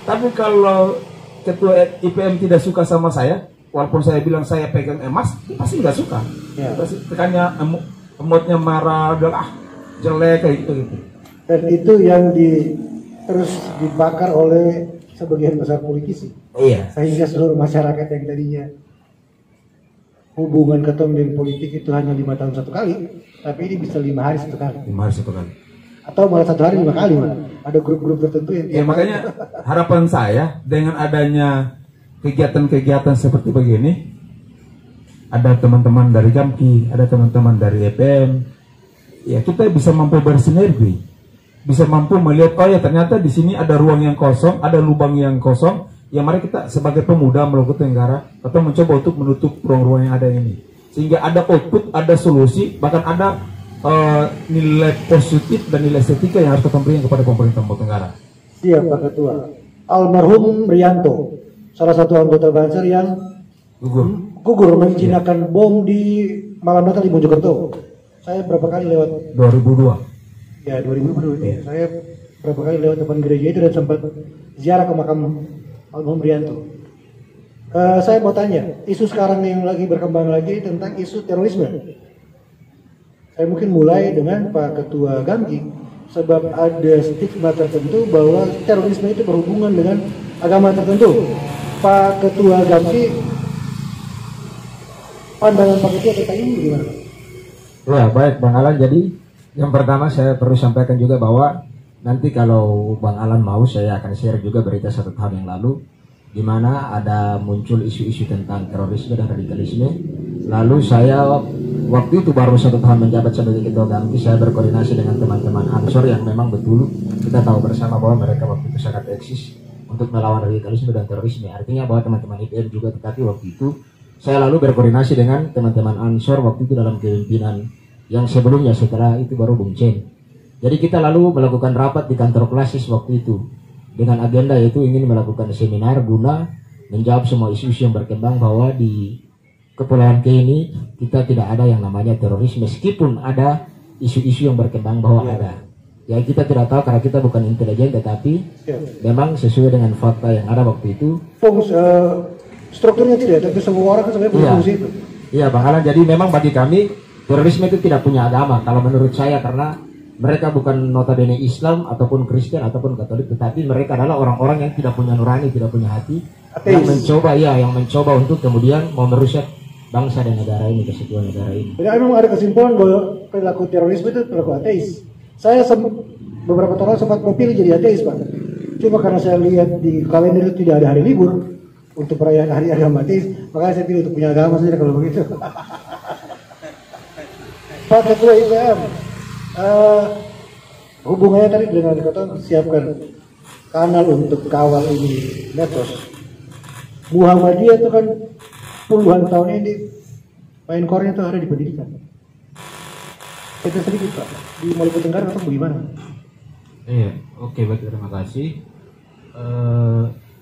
Tapi kalau ketua IPM tidak suka sama saya, walaupun saya bilang saya pegang emas, dia pasti nggak suka.
Ya.
Pasti tekannya emotnya marah, udah jelek kayak gitu.
Dan itu yang terus dibakar oleh sebagian besar politisi.
Iya.
Sehingga seluruh masyarakat yang tadinya hubungan ketemu dengan politik itu hanya 5 tahun satu kali, tapi ini bisa 5 hari satu kali.
5 hari satu kali.
Atau malah 1 hari 5 kali malah. Ada grup-grup tertentu yang
Ya makanya harapan saya dengan adanya kegiatan-kegiatan seperti begini, ada teman-teman dari Gamki, ada teman-teman dari EPM, ya kita bisa mampu bersinergi, bisa mampu melihat oh ya ternyata di sini ada ruang yang kosong, ada lubang yang kosong, ya mari kita sebagai pemuda Maluku Tenggara atau mencoba untuk menutup ruang-ruang yang ada ini, sehingga ada output, ada solusi, bahkan ada nilai positif dan nilai estetika yang harus kita berikan kepada pemerintah Maluku Tenggara.
Siap Pak Ketua. Almarhum Rianto, salah satu anggota Banser yang gugur menjinakkan bom di malam Natal di Mojokerto. Saya berapa kali lewat
2002.
ya 2002 ya. Saya berapa kali lewat depan gereja itu dan sempat ziarah ke makam almarhum Rianto. Saya mau tanya, isu sekarang yang lagi berkembang lagi tentang isu terorisme. Saya mungkin mulai dengan Pak Ketua Gamki, sebab ada stigma tertentu bahwa terorisme itu berhubungan dengan agama tertentu. Pak Ketua Gamki, pandangan Pak Ketua tentang ini gimana?
Ya baik Bang Alan, jadi yang pertama saya perlu sampaikan juga bahwa nanti kalau Bang Alan mau saya akan share juga berita 1 tahun yang lalu di mana ada muncul isu-isu tentang terorisme dan radikalisme. Lalu saya waktu itu baru 1 tahun menjabat sebagai Ketua Gamki, saya berkoordinasi dengan teman-teman Ansor yang memang betul kita tahu bersama bahwa mereka waktu itu sangat eksis untuk melawan radikalisme dan terorisme. Artinya bahwa teman-teman IPM juga, tetapi waktu itu saya lalu berkoordinasi dengan teman-teman Ansor waktu itu dalam kepemimpinan yang sebelumnya, setelah itu baru Bung Chen. Jadi kita lalu melakukan rapat di kantor klasis waktu itu dengan agenda yaitu ingin melakukan seminar guna menjawab semua isu-isu yang berkembang bahwa di Kepulauan K ini kita tidak ada yang namanya teroris, meskipun ada isu-isu yang berkembang bahwa ada. Ya kita tidak tahu karena kita bukan intelijen, tetapi memang sesuai dengan fakta yang ada waktu itu.
Strukturnya tidak, tapi semua orang kan sebenarnya punya fungsi itu.
Iya Bang Alan, jadi memang bagi kami terorisme itu tidak punya agama kalau menurut saya, karena mereka bukan notabene Islam ataupun Kristen ataupun Katolik, tetapi mereka adalah orang-orang yang tidak punya nurani, tidak punya hati, yang mencoba untuk kemudian mau merusak bangsa dan negara ini, kesatuan negara ini.
Jadi memang ada kesimpulan bahwa perilaku terorisme itu perilaku ateis. Saya beberapa tahun sempat memilih jadi ateis Pak. Cuma karena saya lihat di kalender itu tidak ada hari libur untuk perayaan hari agama ateis, makanya saya pilih untuk punya agama saja kalau begitu. Pak Ketua IPM, hubungannya tadi dengan kata siapkan kanal untuk kawal ini netos. Muhammadiyah itu kan puluhan tahun ini main core-nya itu ada di pendidikan. Kita sedikit Pak, di Maluku Tenggara atau bagaimana?
Iya, oke baik, terima kasih.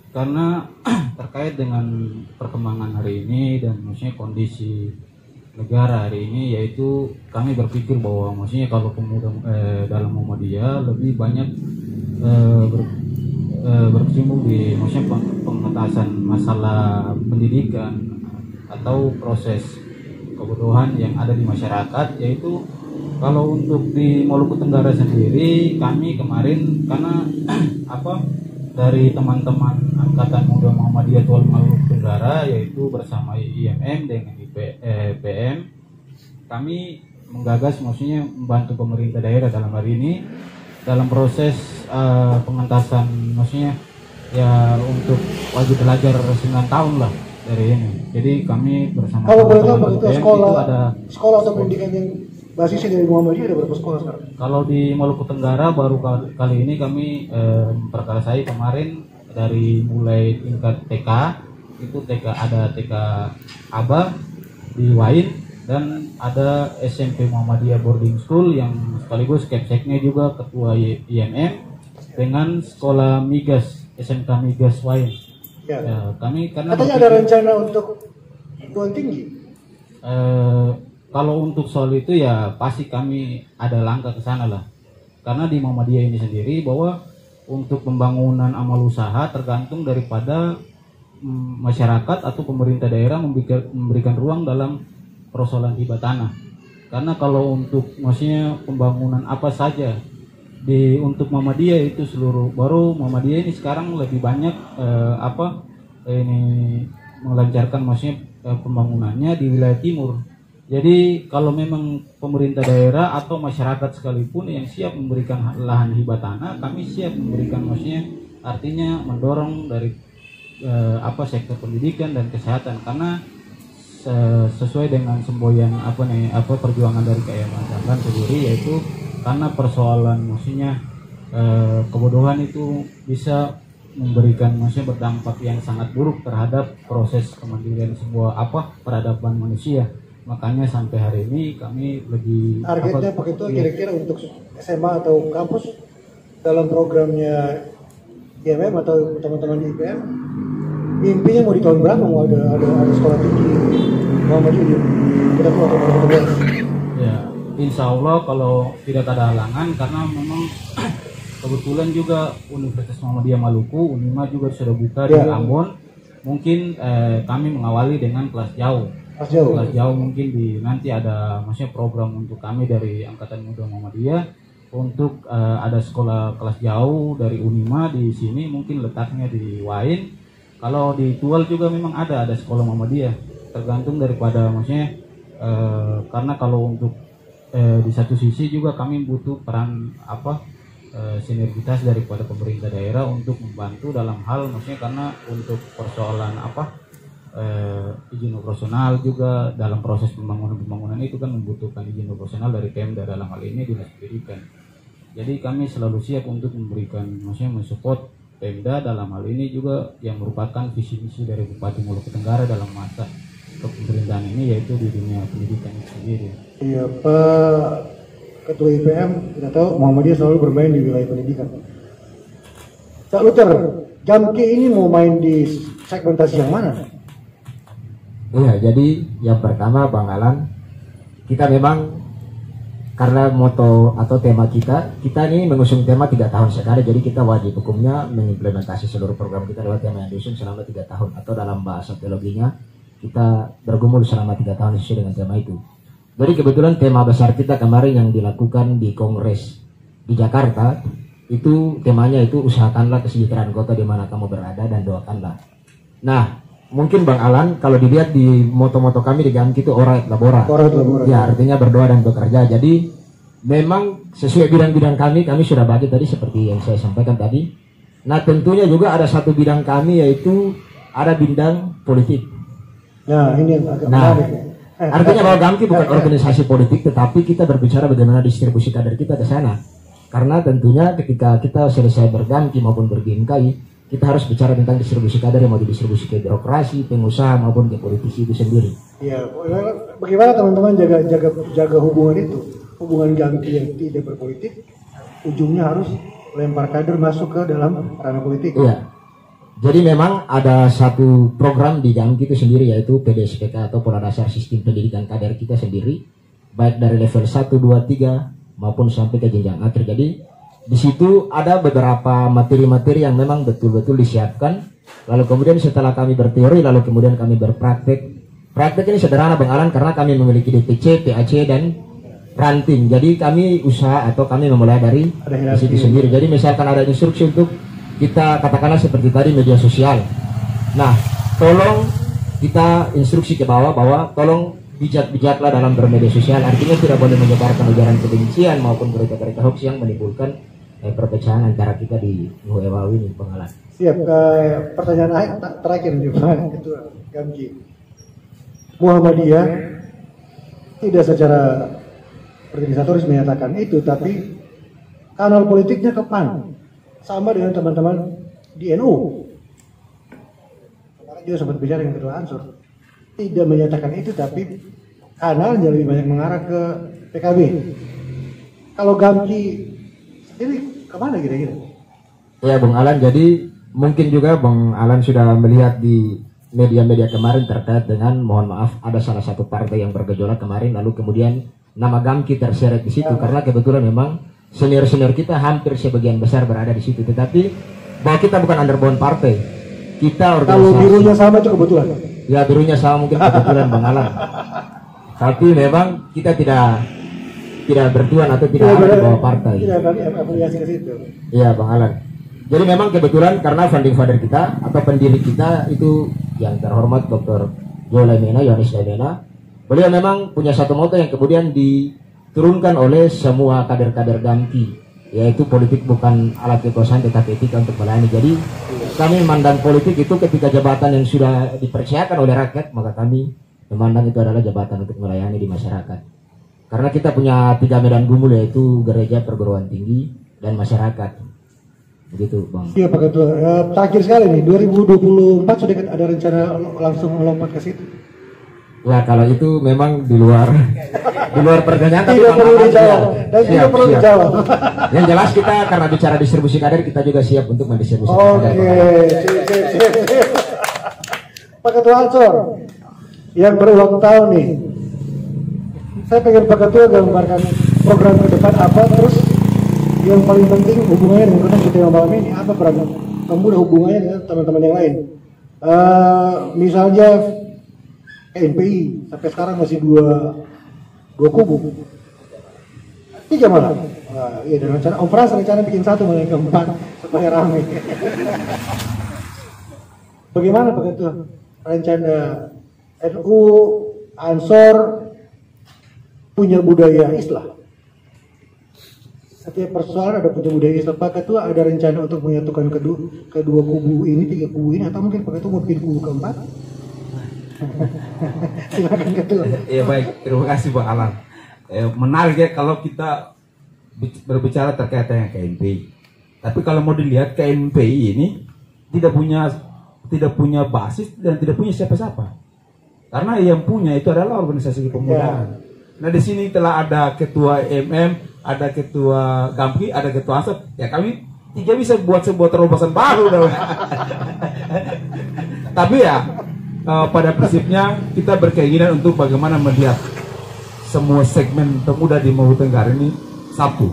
Karena terkait dengan perkembangan hari ini dan maksudnya kondisi negara hari ini, yaitu kami berpikir bahwa maksudnya kalau pemuda dalam Muhammadiyah lebih banyak berkecimpung di maksudnya pengetasan masalah pendidikan atau proses kebodohan yang ada di masyarakat. Yaitu kalau untuk di Maluku Tenggara sendiri, kami kemarin karena dari teman-teman Angkatan Muda Muhammadiyah Tual Maluku Tenggara, yaitu bersama IMM dengan IPM, kami menggagas maksudnya membantu pemerintah daerah dalam hari ini dalam proses pengentasan maksudnya ya untuk wajib belajar 9 tahun lah dari ini. Jadi kami bersama
sekolah atau pendidikan yang basisnya dari Muhammadiyah ada berapa sekolah sekarang?
Kalau di Maluku Tenggara baru kali ini kami memperkasai kemarin dari mulai tingkat TK, itu ada TK Aba di Wain, dan ada SMP Muhammadiyah Boarding School yang sekaligus kepseknya juga ketua IMM, dengan sekolah Migas, SMK Migas Wain. Kami karena
katanya ada rencana untuk perguruan tinggi.
kalau untuk soal itu ya pasti kami ada langkah ke sana lah. Karena di Muhammadiyah ini sendiri bahwa untuk pembangunan amal usaha tergantung daripada masyarakat atau pemerintah daerah memberikan ruang dalam persoalan hibah tanah. Karena kalau untuk maksudnya pembangunan apa saja untuk Muhammadiyah itu seluruh, baru Muhammadiyah ini sekarang lebih banyak melancarkan maksudnya pembangunannya di wilayah timur. Jadi kalau memang pemerintah daerah atau masyarakat sekalipun yang siap memberikan lahan hibah tanah, kami siap memberikan, maksudnya artinya mendorong dari sektor pendidikan dan kesehatan, karena sesuai dengan semboyan perjuangan dari KM Dahlan sendiri, yaitu karena persoalan maksudnya kebodohan itu bisa memberikan maksudnya berdampak yang sangat buruk terhadap proses kemandirian sebuah peradaban manusia. Makanya sampai hari ini kami lebih
targetnya begitu kira-kira untuk SMA atau kampus dalam programnya IMM atau teman-teman di IPM, mimpinya mau di tahun berapa mau ada sekolah tinggi Muhammadiyah kita tuh atau teman-teman?
Ya, insya Allah kalau tidak ada halangan, karena memang kebetulan juga Universitas Muhammadiyah Maluku Unima juga sudah buka di Ambon. Mungkin kami mengawali dengan kelas jauh. Kelas jauh mungkin nanti ada maksudnya program untuk kami dari Angkatan Muda Muhammadiyah untuk ada sekolah kelas jauh dari Unima di sini, mungkin letaknya di Wain. Kalau di Tual juga memang ada sekolah Muhammadiyah, tergantung daripada maksudnya karena kalau untuk di satu sisi juga kami butuh peran sinergitas daripada pemerintah daerah untuk membantu dalam hal maksudnya, karena untuk persoalan izin operasional juga dalam proses pembangunan itu kan membutuhkan izin operasional dari Pemda, dalam hal ini Dinas Pendidikan. Jadi kami selalu siap untuk memberikan maksudnya mensupport Pemda dalam hal ini juga, yang merupakan visi misi dari Bupati Maluku Tenggara dalam masa kepemerintahan ini, yaitu di dunia pendidikan itu sendiri. Iya,
Pak Ketua IPM, kita tahu Muhammadiyah selalu bermain di wilayah pendidikan. Cak Luther, Jamki ini mau main di segmentasi yang mana?
Iya, jadi yang pertama Bang Alan, kita memang karena moto atau tema kita ini mengusung tema 3 tahun sekali, jadi kita wajib hukumnya mengimplementasi seluruh program kita lewat tema yang diusung selama 3 tahun, atau dalam bahasa teologinya kita bergumul selama 3 tahun sesuai dengan tema itu. Jadi kebetulan tema besar kita kemarin yang dilakukan di Kongres di Jakarta, itu temanya itu usahakanlah kesejahteraan kota di mana kamu berada dan doakanlah. Nah, mungkin Bang Alan kalau dilihat di moto-moto kami di Gamki itu ora et labora. Ya, artinya berdoa dan bekerja. Jadi memang sesuai bidang-bidang kami sudah bagi tadi seperti yang saya sampaikan tadi. Nah, tentunya juga ada satu bidang kami, yaitu ada bidang politik.
Nah, ini yang agak menarik.
Artinya bahwa Gamki bukan organisasi politik, tetapi kita berbicara bagaimana distribusi kader kita ke sana. Karena tentunya ketika kita selesai bergamki maupun berbingkai, kita harus bicara tentang distribusi kader yang mau didistribusi ke birokrasi, pengusaha maupun ke politisi itu sendiri.
Iya, bagaimana teman-teman jaga hubungan itu, hubungan Gamki yang tidak berpolitik, ujungnya harus lempar kader masuk ke dalam ranah politik.
Iya. Jadi memang ada satu program di Gamki itu sendiri, yaitu PDSPK atau Pola Dasar Sistem Pendidikan Kader kita sendiri, baik dari level 1, 2, 3 maupun sampai ke jenjang akhir. Jadi di situ ada beberapa materi-materi yang memang betul-betul disiapkan. Lalu kemudian setelah kami berteori, lalu kemudian kami berpraktek. Praktek ini sederhana Bang Alan, karena kami memiliki DPC, PAC dan ranting. Jadi kami usaha atau kami memulai dari situ sendiri. Jadi misalkan ada instruksi untuk kita katakanlah seperti tadi media sosial. Nah, tolong kita instruksi ke bawah bahwa tolong bijak-bijaklah dalam bermedia sosial. Artinya tidak boleh menyebarkan ujaran kebencian maupun berita-berita hoax yang menimbulkan perpecahan antara kita di Nuewa ini, Bang Alan.
Siap. Pertanyaan terakhir nih Pak Ketua Gamki. Muhammadiyah tidak secara organisatoris menyatakan itu, tapi kanal politiknya ke PAN sama dengan teman-teman di NU. Kemarin juga sempat bicara dengan Ketua Ansor, tidak menyatakan itu, tapi kanalnya lebih banyak mengarah ke PKB. Kalau Gamki sendiri kemana kira-kira?
Ya Bang Alan, jadi mungkin juga Bang Alan sudah melihat di media-media kemarin terkait dengan, mohon maaf, ada salah satu partai yang bergejolak kemarin, lalu kemudian nama Gamki terseret di situ, karena kebetulan memang senior-senior kita hampir sebagian besar berada di situ. Tetapi bahwa kita bukan underbound partai, kita organisasi.
Kalau birunya sama itu kebetulan.
Ya, birunya sama mungkin kebetulan Bang Alan. Tapi memang kita tidak bertuan atau tidak ada di bawah partai.
Tidak kami afiliasi ke situ.
Iya, Bang Alan. Jadi memang kebetulan karena founding father kita atau pendiri kita itu yang terhormat Dr. Yohanes Lemena, beliau memang punya satu moto yang kemudian diturunkan oleh semua kader-kader Gamki, yaitu politik bukan alat kekuasaan tetapi etika untuk melayani. Jadi kami memandang politik itu ketika jabatan yang sudah dipercayakan oleh rakyat, maka kami memandang itu adalah jabatan untuk melayani di masyarakat. Karena kita punya 3 medan gumul, yaitu gereja, perguruan tinggi, dan masyarakat. Begitu, Bang.
Iya, Pak Ketua. Terakhir sekali nih, 2024 sudah ada rencana langsung melompat ke situ?
Ya, kalau itu memang di luar pertanyaan, tapi
tidak perlu dijawab. Dan tidak perlu dijawab.
Yang jelas kita karena bicara distribusi kader, kita juga siap untuk mendistribusikan kader.
Oke. Pak Ketua Ansor, yang berulang tahun nih, saya pengen Pak Ketua gambarkan program ke depan apa, terus yang paling penting hubungannya dengan kita malam ini apa, peran pemuda hubungannya dengan teman-teman yang lain. Misalnya NPI sampai sekarang masih dua kubu, 3 malah. Iya, dan rencana bikin 1 malah yang keempat supaya ramai. Bagaimana Pak Ketua rencana NU Ansor punya budaya Islam? Setiap persoalan ada punya budaya Islam. Pak Ketua ada rencana untuk menyatukan kedua kubu ini, 3 kubu ini, atau mungkin Pak Ketua mau bikin kubu keempat? Silakan Ketua.
Ya baik, terima kasih Pak Alan. Menarik ya kalau kita berbicara terkait dengan KNPI. Tapi kalau mau dilihat KNPI ini tidak punya basis dan tidak punya siapa-siapa. Karena yang punya itu adalah organisasi kepemudaan. Nah di sini telah ada ketua MM, ada ketua Gamki, ada ketua Ansor. Ya kami 3 bisa buat sebuah terobosan baru. Tapi ya pada prinsipnya kita berkeinginan untuk bagaimana melihat semua segmen pemuda di Maluku Tenggara ini satu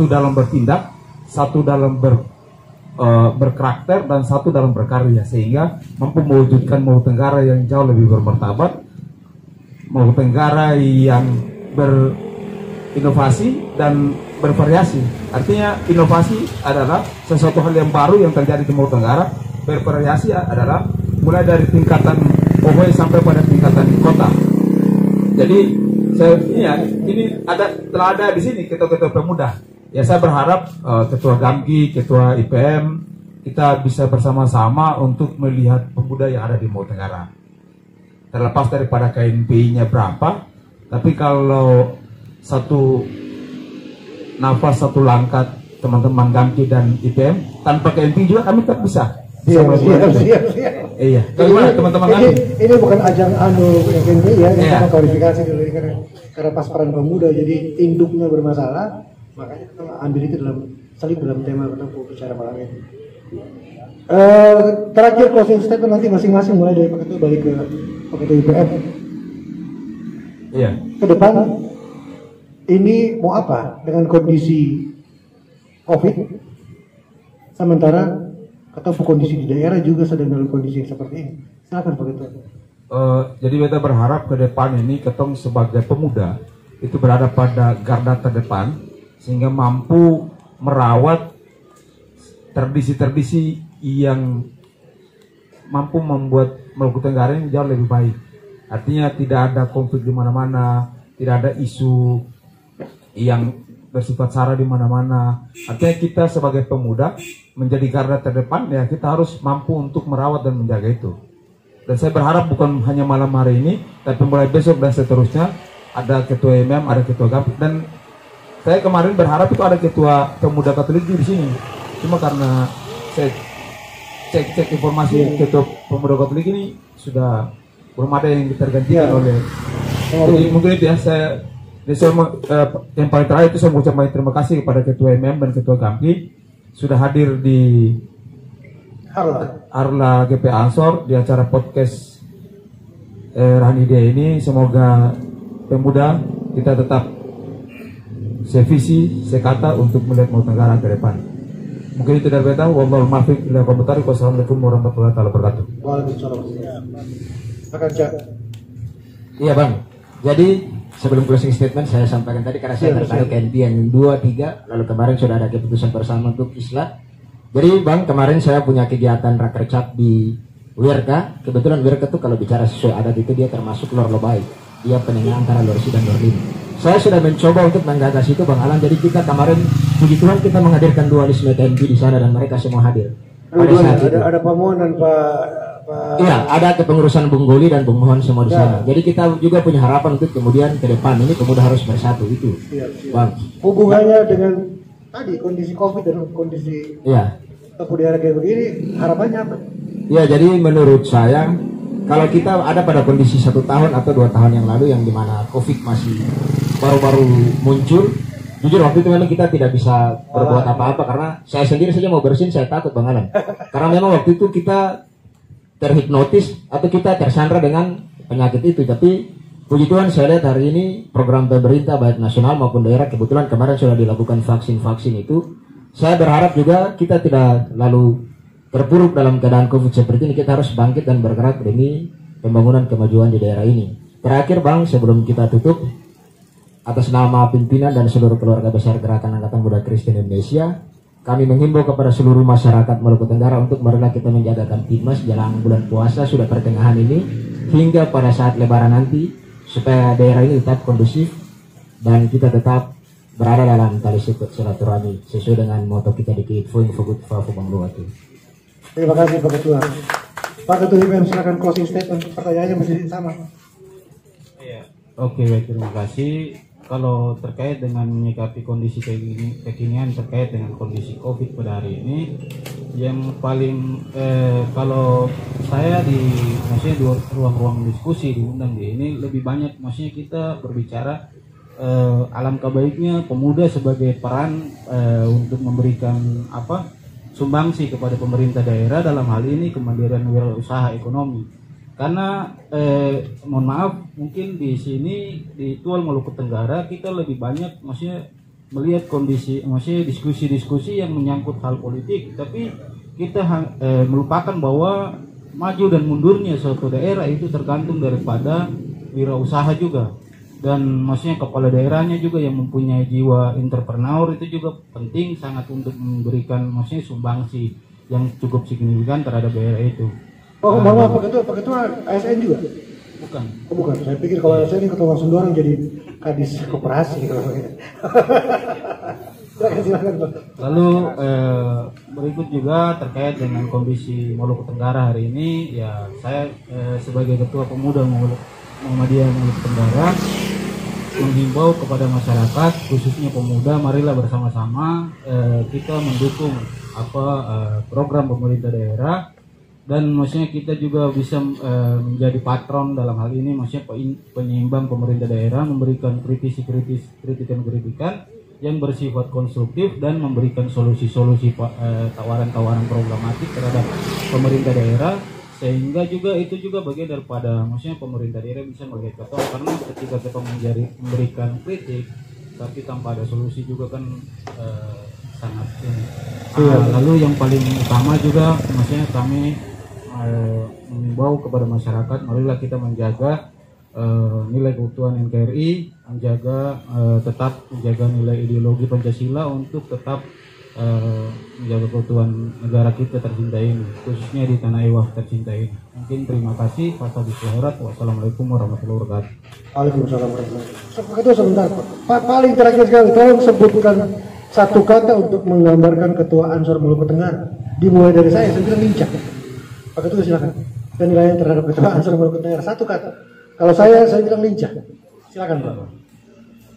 dalam bertindak, satu dalam berkarakter, dan satu dalam berkarya, sehingga mampu mewujudkan Maluku Tenggara yang jauh lebih bermartabat, Maluku Tenggara yang berinovasi dan bervariasi. Artinya inovasi adalah sesuatu hal yang baru yang terjadi di Maluku Tenggara. Bervariasi adalah mulai dari tingkatan pokoknya sampai pada tingkatan kota. Jadi ini telah ada di sini ketua-ketua pemuda. Ya saya berharap ketua Gamki, ketua IPM kita bisa bersama-sama untuk melihat pemuda yang ada di Maluku Tenggara. Terlepas daripada KNPI-nya berapa, tapi kalau satu nafas, satu langkah teman-teman Gamki dan IPM, tanpa KNPI juga kami tak bisa.
Siap.
Iya. Bagaimana teman-teman Gamki?
Ini bukan ajang KNPI ya, ini cuma klarifikasi dulu karena pas peran pemuda, jadi induknya bermasalah, makanya kita ambil itu dalam tema kita bicara malam ini. Terakhir closing statement nanti masing-masing, mulai dari Pak Ketua balik ke Pak Ketua IPM.
Iya.
Ke depan ini mau apa dengan kondisi COVID, sementara atau kondisi di daerah juga sedang dalam kondisi yang seperti ini. Silakan Pak Ketua.
Jadi kita berharap ke depan ini ketong sebagai pemuda itu berada pada garda terdepan sehingga mampu merawat tradisi-tradisi yang mampu membuat Maluku Tenggara ini jauh lebih baik. Artinya tidak ada konflik di mana-mana, tidak ada isu yang bersifat sara di mana-mana. Artinya kita sebagai pemuda menjadi garda terdepan, ya kita harus mampu untuk merawat dan menjaga itu. Dan saya berharap bukan hanya malam hari ini, tapi mulai besok dan seterusnya ada ketua MM, ada ketua Gamki, dan saya kemarin berharap itu ada ketua pemuda Katolik di sini. Cuma karena saya cek informasi ketua pemuda Katolik ini sudah belum ada yang tergantikan oleh. Jadi mungkin itu ya yang paling terakhir itu saya mengucapkan terima kasih kepada ketua MM dan ketua Gamki sudah hadir di Arla GP Ansor di acara podcast Ranidia ini. Semoga pemuda kita tetap sevisi, sekata untuk melihat Maluku Tenggara ke depan. Mungkin itu dari beta. Wallahul muwaffiq ila aqwamit thoriq. Wassalamualaikum warahmatullahi wabarakatuh.
Waalaikumsalam. Akan Cak.
Iya Bang, jadi sebelum closing statement saya sampaikan tadi karena saya tertarik ke NP yang 2, 3, lalu kemarin sudah ada keputusan bersama untuk islah. Jadi Bang, kemarin saya punya kegiatan rakercap di Wirka. Kebetulan Wirka tuh kalau bicara sesuai adat itu dia termasuk Lor Lobai. Dia penengah antara Lorsi dan Lorlim. Saya sudah mencoba untuk menggagas itu Bang Alan. Jadi kita kemarin puji Tuhan kita menghadirkan dualisme TNP di sana dan mereka semua hadir. Pada saat itu
ada Pak Mohon dan Pak
iya, ada kepengurusan Bung Goli dan Bung Mohon semua di sana. Jadi kita juga punya harapan untuk kemudian ke depan ini pemuda harus bersatu itu. Bang.
Hubungannya dengan tadi kondisi Covid dan kondisi pemuda kayak begini, harapannya apa?
Ya, jadi menurut saya kalau kita ada pada kondisi 1 tahun atau 2 tahun yang lalu yang dimana Covid masih baru-baru muncul, jujur waktu itu memang kita tidak bisa berbuat apa-apa karena saya sendiri saja mau bersin saya takut Bang Alan. Karena memang waktu itu kita terhipnotis atau kita tersandra dengan penyakit itu. Tapi puji Tuhan saya lihat hari ini program pemerintah baik nasional maupun daerah kebetulan kemarin sudah dilakukan vaksin itu. Saya berharap juga kita tidak lalu terpuruk dalam keadaan Covid seperti ini. Kita harus bangkit dan bergerak demi pembangunan kemajuan di daerah ini. Terakhir Bang, sebelum kita tutup, atas nama pimpinan dan seluruh keluarga besar Gerakan Angkatan Muda Kristen Indonesia, kami menghimbau kepada seluruh masyarakat Maluku Tenggara untuk marilah kita menjaga Kamtibmas jelang bulan puasa sudah pertengahan ini hingga pada saat Lebaran nanti supaya daerah ini tetap kondusif dan kita tetap berada dalam tali silaturahmi sesuai dengan moto kita di Kiitfuing Fugut Fafubang Luwatu.
Terima kasih Pak Ketua. Pak Ketua IPM silakan closing statement. Pertanyaannya masih sama.
Iya. Oke, baik, terima kasih. Kalau terkait dengan menyikapi kondisi kekinian terkait dengan kondisi Covid pada hari ini, yang paling kalau saya maksudnya ruang-ruang diskusi diundang di ini lebih banyak maksudnya kita berbicara alangkah baiknya pemuda sebagai peran untuk memberikan sumbangsi kepada pemerintah daerah dalam hal ini kemandirian wirausaha ekonomi. Karena mohon maaf mungkin di sini di Tual Maluku Tenggara kita lebih banyak maksudnya melihat kondisi maksudnya diskusi-diskusi yang menyangkut hal politik, tapi kita melupakan bahwa maju dan mundurnya suatu daerah itu tergantung daripada wirausaha juga, dan maksudnya kepala daerahnya juga yang mempunyai jiwa entrepreneur itu juga penting sangat untuk memberikan maksudnya sumbangsi yang cukup signifikan terhadap daerah itu.
Oh, maaf Pak Ketua ASN juga?
Bukan.
Oh, bukan. Saya pikir kalau ASN ini ketua langsung dorong jadi kadis koperasi. Silakan Pak.
Lalu berikut juga terkait dengan kondisi Maluku Tenggara hari ini, ya saya sebagai ketua pemuda Muhammadiyah Maluku Tenggara menghimbau kepada masyarakat khususnya pemuda, marilah bersama-sama kita mendukung program pemerintah daerah. Dan maksudnya kita juga bisa menjadi patron dalam hal ini, maksudnya penyeimbang pemerintah daerah, memberikan kritikan-kritikan yang bersifat konstruktif dan memberikan solusi-solusi tawaran-tawaran programatik terhadap pemerintah daerah, sehingga juga itu juga bagian daripada maksudnya pemerintah daerah bisa melihat ketua, karena ketika kita memberikan kritik tapi tanpa ada solusi juga kan sangat lalu yang paling utama juga maksudnya kami mengimbau kepada masyarakat, marilah kita menjaga nilai keutuhan NKRI, tetap menjaga nilai ideologi Pancasila untuk tetap menjaga keutuhan negara kita tercinta ini, khususnya di tanah Ewah tercinta ini. Mungkin terima kasih. Wassalamualaikum warahmatullahi wabarakatuh.
Waalaikumsalam warahmatullahi wabarakatuh. Ketua sebentar Pak, paling terakhir sekali tolong sebutkan satu kata untuk menggambarkan Ketua Ansor Maluku Tenggara. Dimulai dari saya bilang lincah. Pak Ketua silakan. Penilaian terhadap Ketua Ansor Maluku Tenggara satu kata. Kalau saya bilang lincah. Silakan Pak.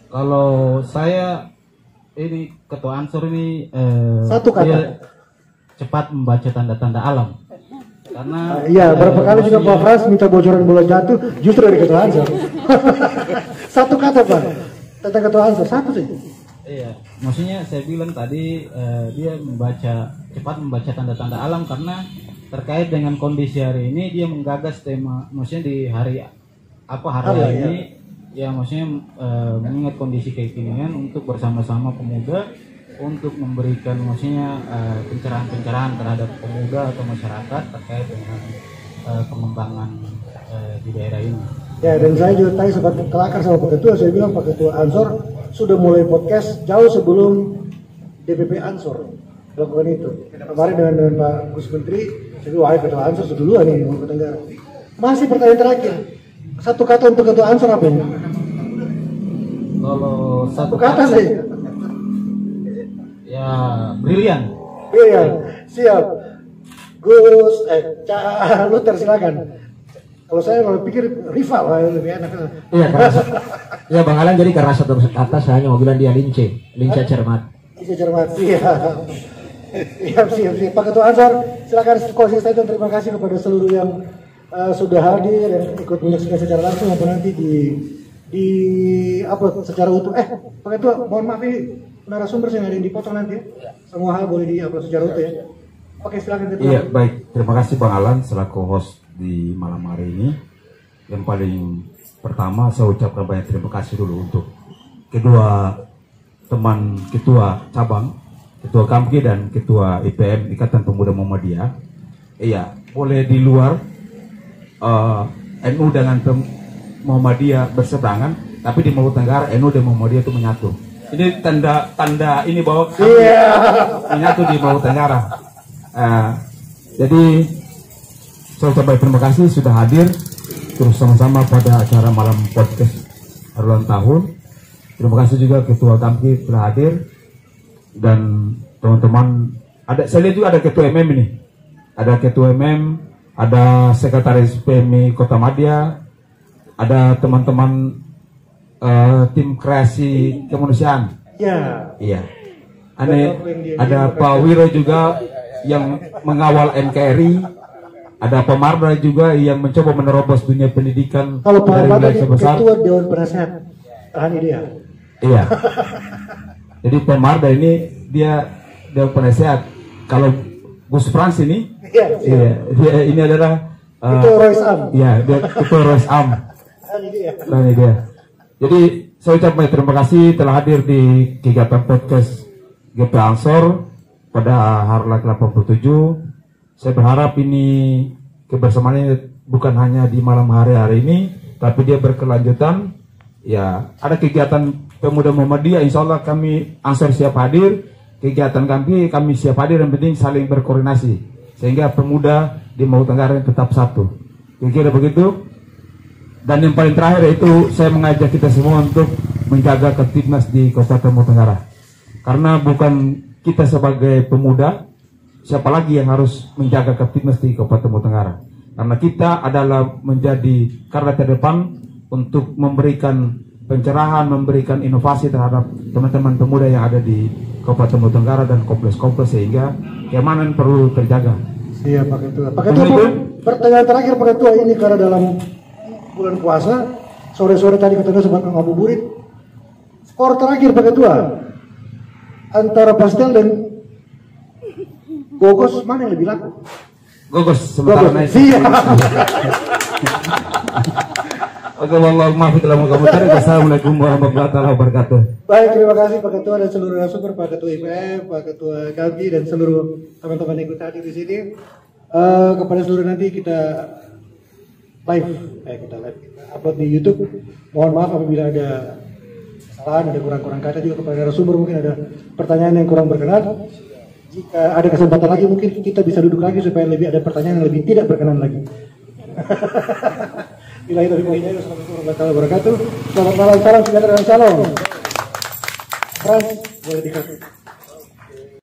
Kalau saya ini Ketua Ansor ini
satu kata.
Dia cepat membaca tanda-tanda alam. Karena
iya, berapa kali juga Pak Fras minta bocoran bola jatuh justru dari Ketua Ansor. Satu kata Pak. Tentang Ketua Ansor satu saja.
Iya, maksudnya saya bilang tadi dia cepat membaca tanda-tanda alam karena terkait dengan kondisi hari ini dia menggagas tema, maksudnya di hari ini ya maksudnya mengingat kondisi kekinian untuk bersama-sama pemuda untuk memberikan maksudnya pencerahan-pencerahan terhadap pemuda atau masyarakat terkait dengan pengembangan di daerah ini.
Ya, dan saya juga tadi sempat kelakar sama Pak Ketua, saya bilang Pak Ketua Ansor sudah mulai podcast jauh sebelum DPP Ansor lakukan itu. Kemarin dengan Pak Gus Menteri, saya bilang, wah Ketua Ansor sudah duluan nih Maluku Tenggara. Masih pertanyaan terakhir, satu kata untuk Ketua Ansor apa ini?
Kalau
Satu kata sih.
Ya, brilian.
Iya, siap. Gus, Cak Luther silakan. Kalau saya kalau pikir rival lebih enak.
Iya, ya Bang Alan, jadi karena satu kata saya hanya mau bilang dia lince cermat. Lince cermat,
siap. Pak Ketua Ansor, silakan konsisten. Terima kasih kepada seluruh yang sudah hadir dan ikut menyaksikan secara langsung maupun nanti di upload secara utuh. Pak Ketua, mohon maaf ini narasumber saya nggak ada yang dipotong nanti ya. Semua hal boleh di upload secara utuh ya. Oke, silakan Ketua.
Iya, baik. Terima kasih Bang Alan selaku host di malam hari ini. Yang paling pertama saya ucapkan banyak terima kasih dulu untuk kedua teman ketua cabang, ketua Kamki dan ketua IPM Ikatan Pemuda Muhammadiyah. Iya, boleh di luar NU dengan Muhammadiyah berseberangan, tapi di Maluku Tenggara NU dan Muhammadiyah itu menyatu. Ini tanda ini bahwa kami menyatu di Maluku Tenggara. Jadi saya ucapkan terima kasih sudah hadir terus sama-sama pada acara malam podcast hari ulang tahun. Terima kasih juga Ketua Kamki telah hadir dan teman-teman. Saya lihat juga ada Ketua MM ini, ada Ketua MM, ada Sekretaris PMI Kota Madya, ada teman-teman tim kreasi kemanusiaan. Iya. Ada Pak Wiro juga yang mengawal NKRI. Ada Pak Marda juga yang mencoba menerobos dunia pendidikan.
Kalau Pak Marda Ketua Dewan Penasehat tahan dia.
Iya. Jadi Pak Marda ini dia Dewan Penasehat. Kalau Gus Frans ini, dia ini adalah
Ketua Rois Am.
Iya, dia Ketua Rois Am. Ini dia. Jadi saya ucapkan terima kasih telah hadir di kegiatan podcast GP Ansor pada Harla ke-87. Saya berharap ini kebersamaannya bukan hanya di malam hari ini, tapi dia berkelanjutan. Ya, ada kegiatan pemuda Muhammadiyah, insya Allah kami Ansor siap hadir. Kegiatan kami siap hadir, yang penting saling berkoordinasi sehingga pemuda di Maluku Tenggara tetap satu. Kira-kira begitu. Dan yang paling terakhir itu saya mengajak kita semua untuk menjaga Ketipnas di Kabupaten Maluku Tenggara. Karena bukan kita sebagai pemuda, siapa lagi yang harus menjaga Ketipnas di Kabupaten Maluku Tenggara? Karena kita adalah menjadi garda terdepan untuk memberikan pencerahan, memberikan inovasi terhadap teman-teman pemuda yang ada di Kabupaten Maluku Tenggara dan kompleks-kompleks, sehingga keamanan perlu terjaga.
Iya Pak Ketua. Pak Ketua, pertanyaan terakhir Pak Ketua, ini karena dalam bulan puasa, sore-sore tadi ketemu sempat ngabuburit. Skor terakhir Pak Ketua antara Pastel dan Gogos, mana yang lebih laku?
Gogos sementara naik.
Iya.
Oke, wallahu maaf kalau mau komentar. Wassalamualaikum warahmatullahi wabarakatuh.
Baik, terima kasih Pak Ketua dan seluruh narasumber, Pak Ketua IPM, Pak Ketua Kamki dan seluruh teman-teman yang ikut hadir di sini. Kepada seluruh nanti kita live, kita upload di YouTube. Mohon maaf apabila ada kesalahan, ada kurang-kurang kata, juga kepada narasumber mungkin ada pertanyaan yang kurang berkenan. Jika ada kesempatan lagi mungkin kita bisa duduk lagi supaya lebih ada pertanyaan yang lebih tidak berkenan lagi. Bila itu hidayah, assalamualaikum warahmatullahi wabarakatuh. Selamat malam, salam sejahtera dan salam. Frans, boleh dikasih.